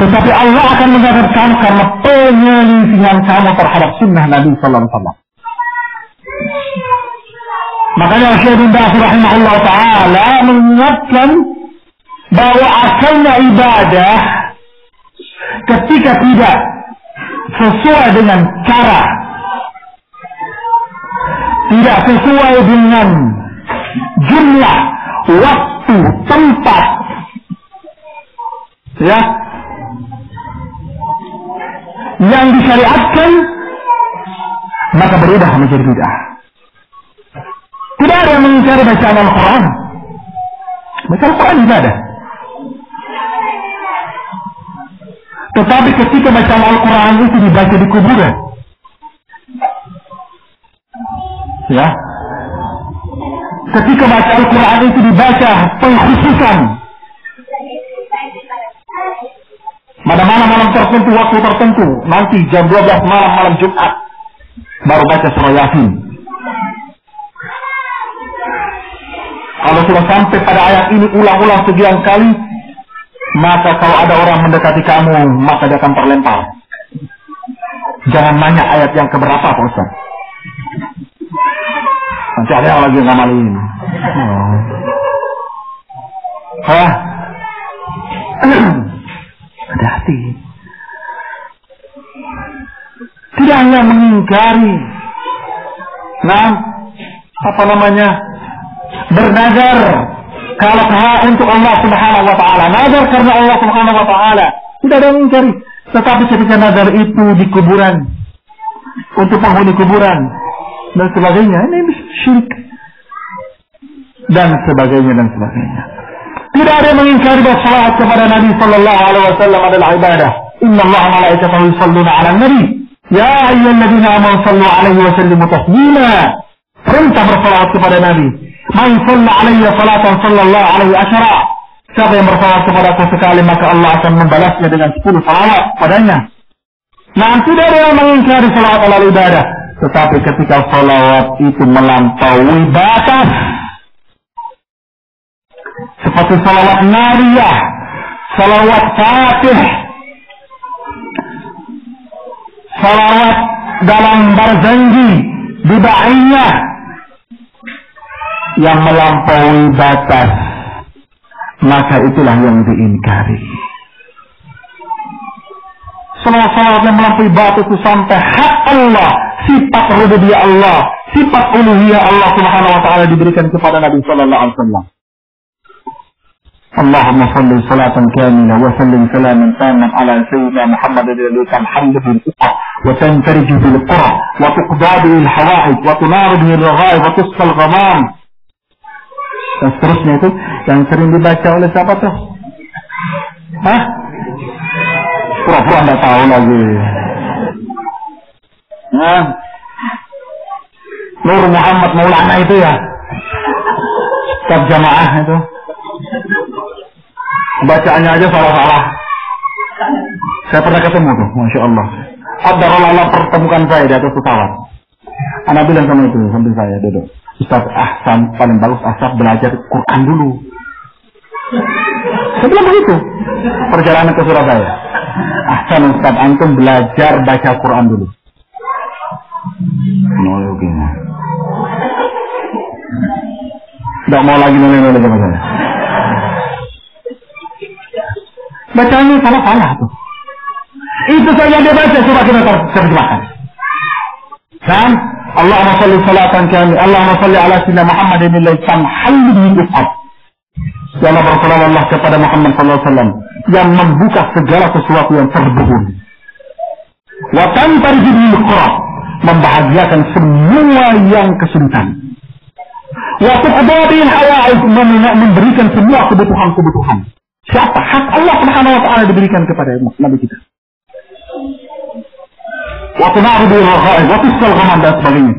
Speaker 1: Tetapi Allah akan mengadab kamu karena penyelisihan kamu terhadap sunnah Nabi sallallahu alaihi wasallam. Makanya Syekh bin Baz rahimahullah taala mengingatkan bahwa asalnya ibadah ketika tidak sesuai dengan cara, tidak sesuai dengan jumlah, waktu, tempat, ya, yang disyariatkan, maka berubah menjadi bid'ah. Tidak ada yang mengingkari bacaan Al-Quran. Bacaan Al-Quran ibadah. Tetapi ketika bacaan Al-Quran itu dibaca di kuburan, ya, ketika baca Al-Quran itu dibaca pengkhususan pada malam-malam tertentu, waktu tertentu, nanti jam 12 malam Jumat baru baca surah Yasin. Kalau sudah sampai pada ayat ini ulang-ulang sekian kali, maka kalau ada orang mendekati kamu, maka dia akan terlempar. Jangan nanya ayat yang keberapa, Pak Ustaz. Nanti ada yang lagi ngamalin. Hati-hati. Tidak hanya mengingkari. Bernazar kalau untuk Allah Subhanahu wa taala, nazar karena Allah Subhanahu wa taala. Tidak ada yang mengingkari. Tetapi ketika nazar itu di kuburan, untuk penghuni kuburan dan sebagainya, ini syirik dan sebagainya. Tidak ada yang mengingkari bahwa salat kepada Nabi sallallahu alaihi wasallam adalah ibadah. Inna Allah wa malaikatahu yusholluna 'alan nabi. Ya ayyuhalladzina amanu shallu 'alaihi wa sallimu taslima. Perintah bersalawat kepada Nabi. Man shalla 'alayya salatan sallallahu alaihi asyara. Siapa yang bersalawat kepada aku sekali, maka Allah akan membalasnya dengan 10 salawat padanya. Tidak ada yang mengingkari salawat adalah ibadah. Tetapi ketika salawat itu melampaui batas, seperti salawat nariyah, salawat fatih, salawat dalam barzanji, bid'ahiyah, yang melampaui batas, maka itulah yang diingkari. Salawat yang melampaui batas itu sampai hak Allah, sifat rububiyah Allah, sifat uluhiyah Allah Subhanahu wa taala diberikan kepada Nabi sallallahu alaihi wasallam. Allahumma salli salatan kamilah wa sallim salaman taman ala sayyidina Muhammad alladhi tanhallu bil uqad wa tanfariju bil qura wa tuqda bil hawaij wa tunaru bil raghaib wa tusqal ghamam. Dan seterusnya itu yang sering dibaca oleh siapa tuh? Pura-pura anda tahu lagi. Nur Muhammad Maulana itu ya, Ustaz Jamaah itu, bacaannya aja salah-salah. Saya pernah ketemu tuh, Masya Allah. Allah pertemukan saya di atas pesawat. Anak bilang sama itu, sambil saya duduk, Ustaz Ahsan, paling bagus Ahsan belajar Quran dulu. Saya bilang begitu. Perjalanan ke Surabaya, Ahsan Ustaz, antum belajar baca Quran dulu. Tidak mau lagi noleh-noleh sama saya. Bacaannya salah-salah tuh. Itu saja dia baca, coba kita terjemahkan. Dan Allahumma salli salatan kami, Allahumma salli ala sayyidina Muhammadin alladhi tanhallu bil uqad. Ya Allah, bersalawatlah kepada Muhammad sallallahu alaihi wasallam yang membuka segala sesuatu yang terbelenggu. Wa tanfariju bil qura, membahagiakan semua yang kesulitan. Wa tuqda bil hawaij, memberikan semua kebutuhan-kebutuhan. Siapa? Hak Allah Subhanahu wa taala diberikan kepada Nabi kita. Wa tunaru bil raghaib wa tusqal ghamam dan sebagainya.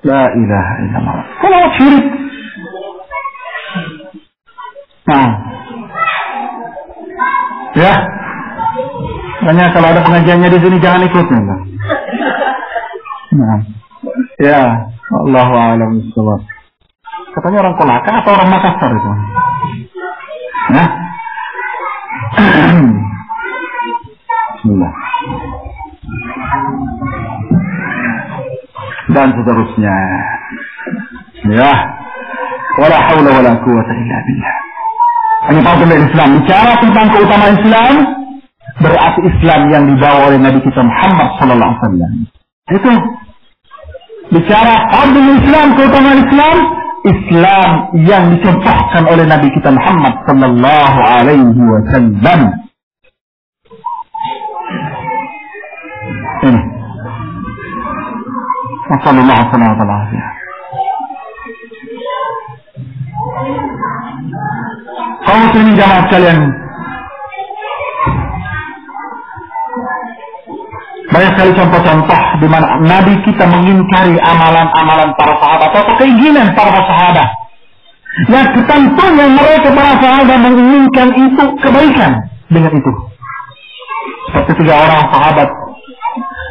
Speaker 1: La ilaha illallah. Kalau syirik. Ya. Makanya kalau ada pengajiannya di sini jangan ikut. Ya, Allahu a'lam bishawab. Katanya orang Kolaka atau orang Makassar itu? Bismillah. Dan seterusnya. Ya. Wala haula wala quwwata illa billah. Ini fadlul Islam. Bicara tentang keutamaan Islam, berarti Islam yang dibawa oleh Nabi kita Muhammad sallallahu alaihi wasallam. Itu. Bicara fadlul Islam, keutamaan Islam, Islam yang dicontohkan oleh Nabi kita Muhammad sallallahu alaihi wasallam. Ini. Wassallallahu alaihi wasallam. Kaum muslimin jamaah sekalian, banyak sekali contoh-contoh di mana Nabi kita mengingkari amalan-amalan para sahabat atau keinginan para sahabat. Yang tentunya mereka para sahabat menginginkan itu kebaikan dengan itu. Seperti 3 orang sahabat,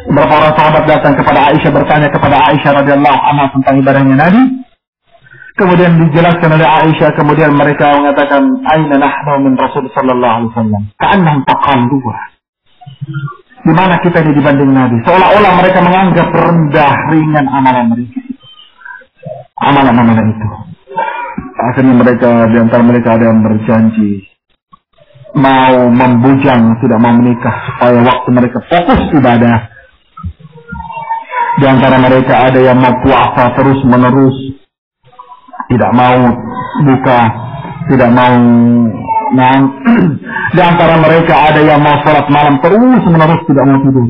Speaker 1: beberapa orang sahabat datang kepada Aisyah, bertanya kepada Aisyah radhiyallahu anha tentang ibadahnya Nabi. Kemudian dijelaskan oleh Aisyah, kemudian mereka mengatakan, "Aina nahnu min Rasul sallallahu alaihi wasallam?" Ka'annahum taqalluha. Di mana kita ini dibanding Nabi? Seolah-olah mereka menganggap rendah ringan amalan mereka. amalan-amalan itu. Akhirnya di antara mereka ada yang berjanji mau membujang, tidak mau menikah supaya waktu mereka fokus ibadah. Di antara mereka ada yang mau puasa terus menerus, tidak mau buka, tidak mau di antara mereka ada yang mau sholat malam terus menerus, tidak mau tidur.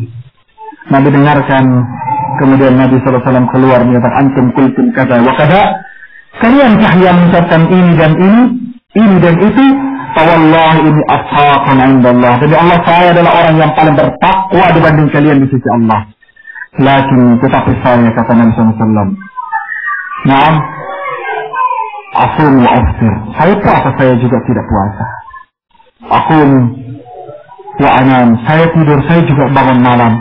Speaker 1: Nabi dengarkan, kemudian Nabi SAW keluar menyatakan, antum kultum kata wa kada, kaliankah yang mengucapkan ini dan itu? Tawallahi ini ashaqan indallah. Jadi Allah, saya adalah orang yang paling bertakwa dibanding kalian di sisi Allah. Lakin tetapi saya, kata Nabi SAW, naam, asum wa aftir. Saya puasa, saya juga tidak puasa. Akum wa anam. Saya tidur, saya juga bangun malam.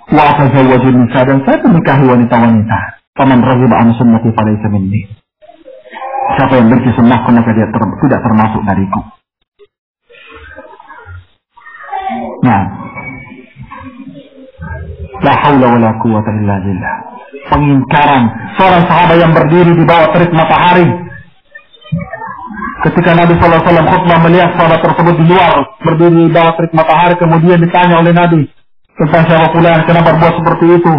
Speaker 1: Wa atazawwaju nisa, dan saya menikahi wanita-wanita. Faman raghiba an sunnati falaysa minni. Siapa yang benci sunnahku maka dia tidak termasuk dariku. Nah, la haula wala quwwata illa billah. Pengingkaran seorang sahabat yang berdiri di bawah terik matahari. Ketika Nabi SAW khutbah melihat sahabat tersebut di luar, berdiri di bawah terik matahari, kemudian ditanya oleh Nabi tentang siapa pula kenapa berbuat seperti itu.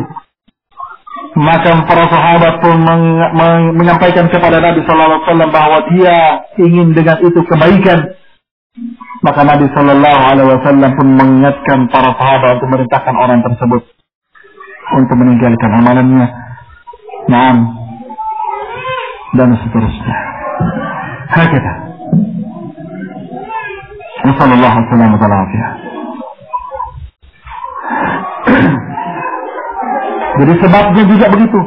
Speaker 1: Maka para sahabat pun menyampaikan kepada Nabi SAW bahwa dia ingin dengan itu kebaikan. Maka Nabi SAW pun mengingatkan para sahabat untuk merintahkan orang tersebut untuk meninggalkan amalannya, naam, dan seterusnya. Hakata. Wassallallahu alaihi wasallam. Jadi sebabnya juga begitu.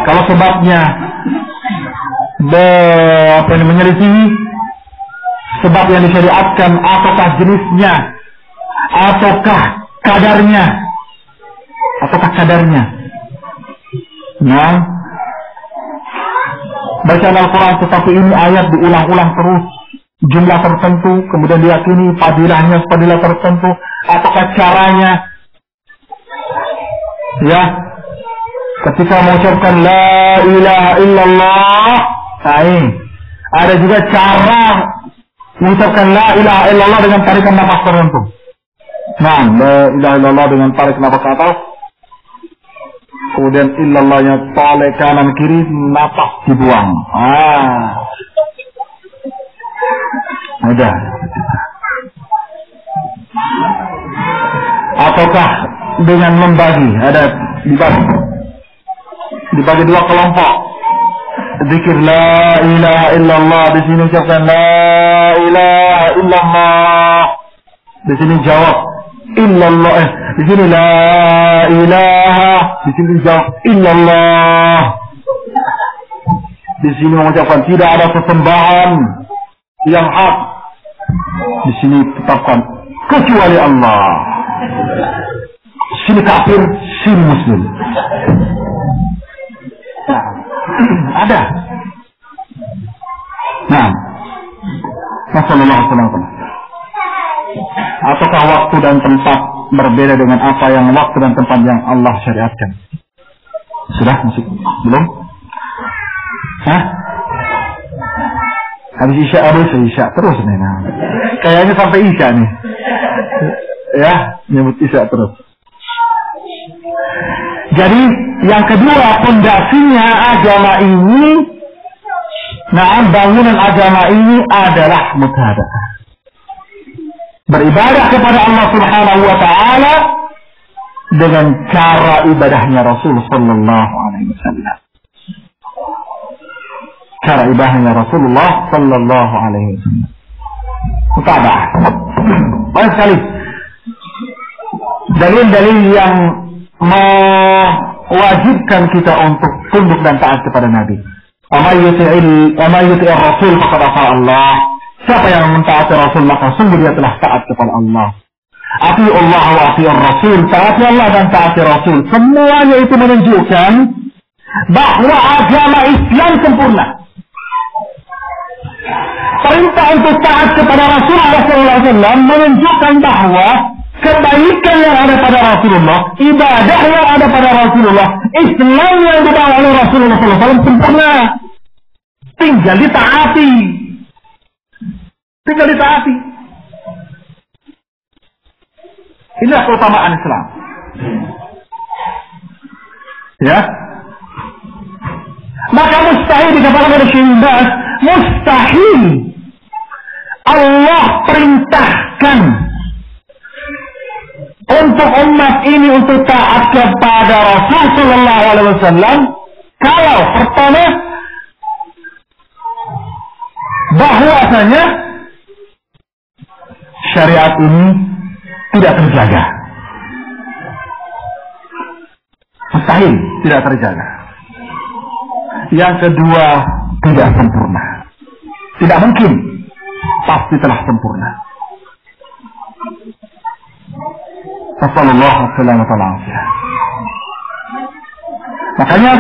Speaker 1: Kalau sebabnya menyelisihi sebab yang disyariatkan, ataukah jenisnya, ataukah kadarnya. Nah, bacaan Al-Quran tetapi ini ayat diulang-ulang terus, jumlah tertentu, kemudian diyakini fadilahnya fadilah tertentu, ataukah caranya? Ya, ketika mengucapkan la ilaha illallah, ada juga cara mengucapkan la ilaha illallah dengan tarikan nafas tertentu. Nah, la ilaha illallah dengan tarik nafas ke atas, kemudian illallahnya toleh kanan kiri, nafas dibuang. Ada. Ataukah dengan membagi, ada dibagi dua kelompok. Zikir la ilaha illallah, di sini ucapkan la ilaha illallah, di sini jawab illallah, di sini la ilaha, di sini jawab illallah. Di sini mengucapkan tidak ada sesembahan yang hak, di sini tetapkan kecuali Allah. Sini kafir, sini muslim. Ada. Nah, Rasulullah SAW. Ataukah waktu dan tempat berbeda dengan apa yang waktu dan tempat yang Allah syariatkan? Sudah masuk? Belum? Hah? Habis Isya terus nih. Nah. Kayaknya sampai Isya nih. Ya, nyebut Isya terus. Jadi yang kedua, pondasinya agama ini, bangunan agama ini adalah mutabaah. Beribadah kepada Allah Subhanahu wa taala dengan cara ibadahnya Rasul sallallahu alaihi wasallam. Cara ibadahnya Rasulullah sallallahu alaihi wasallam. Mutabaah. Banyak sekali dalil-dalil yang mewajibkan kita untuk tunduk dan taat kepada Nabi. Ama yuti'ir Rasul faqad ata'a Allah. Siapa yang mentaati Rasul maka sungguh dia telah taat kepada Allah. Ati Allah wa ati Rasul, taati Allah dan taati Rasul. Semuanya itu menunjukkan bahwa agama Islam sempurna. Perintah untuk taat kepada Rasulullah SAW menunjukkan bahwa kebaikan yang ada pada Rasulullah, ibadah yang ada pada Rasulullah, Islam yang dibawa oleh Rasulullah SAW sempurna. Tinggal ditaati. Inilah keutamaan Islam. Ya. Maka mustahil dikatakan oleh Syekh Ibn Baz, mustahil Allah perintahkan untuk umat ini untuk taat kepada Rasul sallallahu alaihi wasallam kalau pertama bahwasanya syariat ini tidak terjaga. Mustahil tidak terjaga. Yang kedua, tidak sempurna. Tidak mungkin. Pasti telah sempurna. Sallallahu alaihi wasallam. Makanya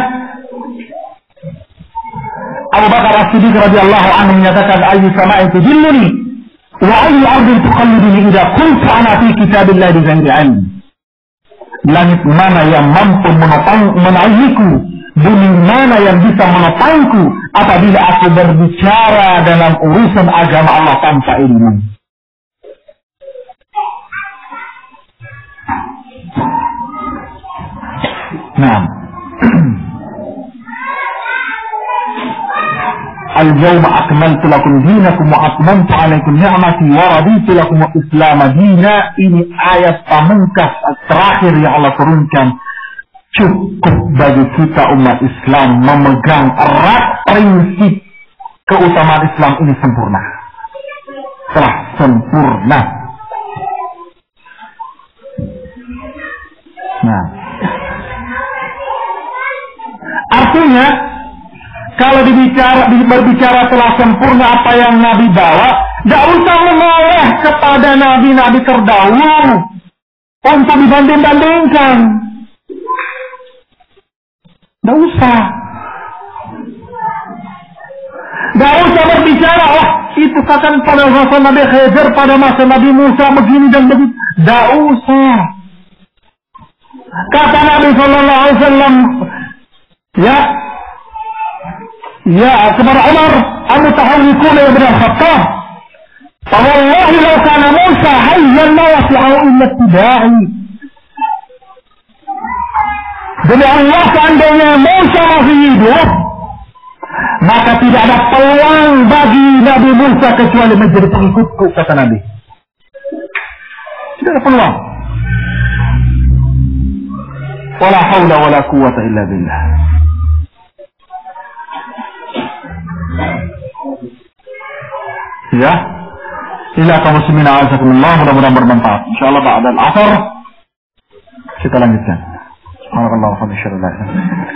Speaker 1: Abu Bakar As-Siddiq radhiyallahu anhu menyatakan, "Ayyu sama'in tudilluni wa ayyu ardin tuqalliduni idza kuntu ana fi kitabillah bi ghairi ilm." Langit mana yang mampu menaungiku, bumi mana yang bisa menopangku apabila aku berbicara dalam urusan agama Allah tanpa ilmu. Nah, al-yawma akmaltu lakum dinakum wa atmamtu alaikum ni'mati wa raditu lakum al-islam dina. Ini ayat pamungkas terakhir yang Allah turunkan. Cukup bagi kita umat Islam memegang erat prinsip keutamaan Islam ini sempurna. Telah sempurna. Nah, artinya kalau berbicara telah sempurna apa yang Nabi bawa, tidak usah menoleh kepada nabi-nabi terdahulu untuk dibanding-bandingkan. Tidak usah. Tidak usah berbicara, oh itu katakan pada masa Nabi Khidir, pada masa Nabi Musa begini dan begitu. Tidak usah. Kata Nabi Sallallahu Alaihi Wasallam, ya kepada Umar, "Al-mutahawwikuna ibn al-Khattab, wallahi law kana Musa hayyan ma wasi'ahu illa ittiba'i." Demi Allah, seandainya Musa masih hidup, maka tidak ada peluang bagi Nabi Musa kecuali menjadi pengikutku, kata Nabi. Tidak ada peluang. Wala haula wala quwwata illa billah. Ya, ila kaum muslimin a'azakumullah, mudah-mudahan bermanfaat. Insyaallah ba'da al-'asr kita lanjutkan. Subhanallah wa bihamdihi.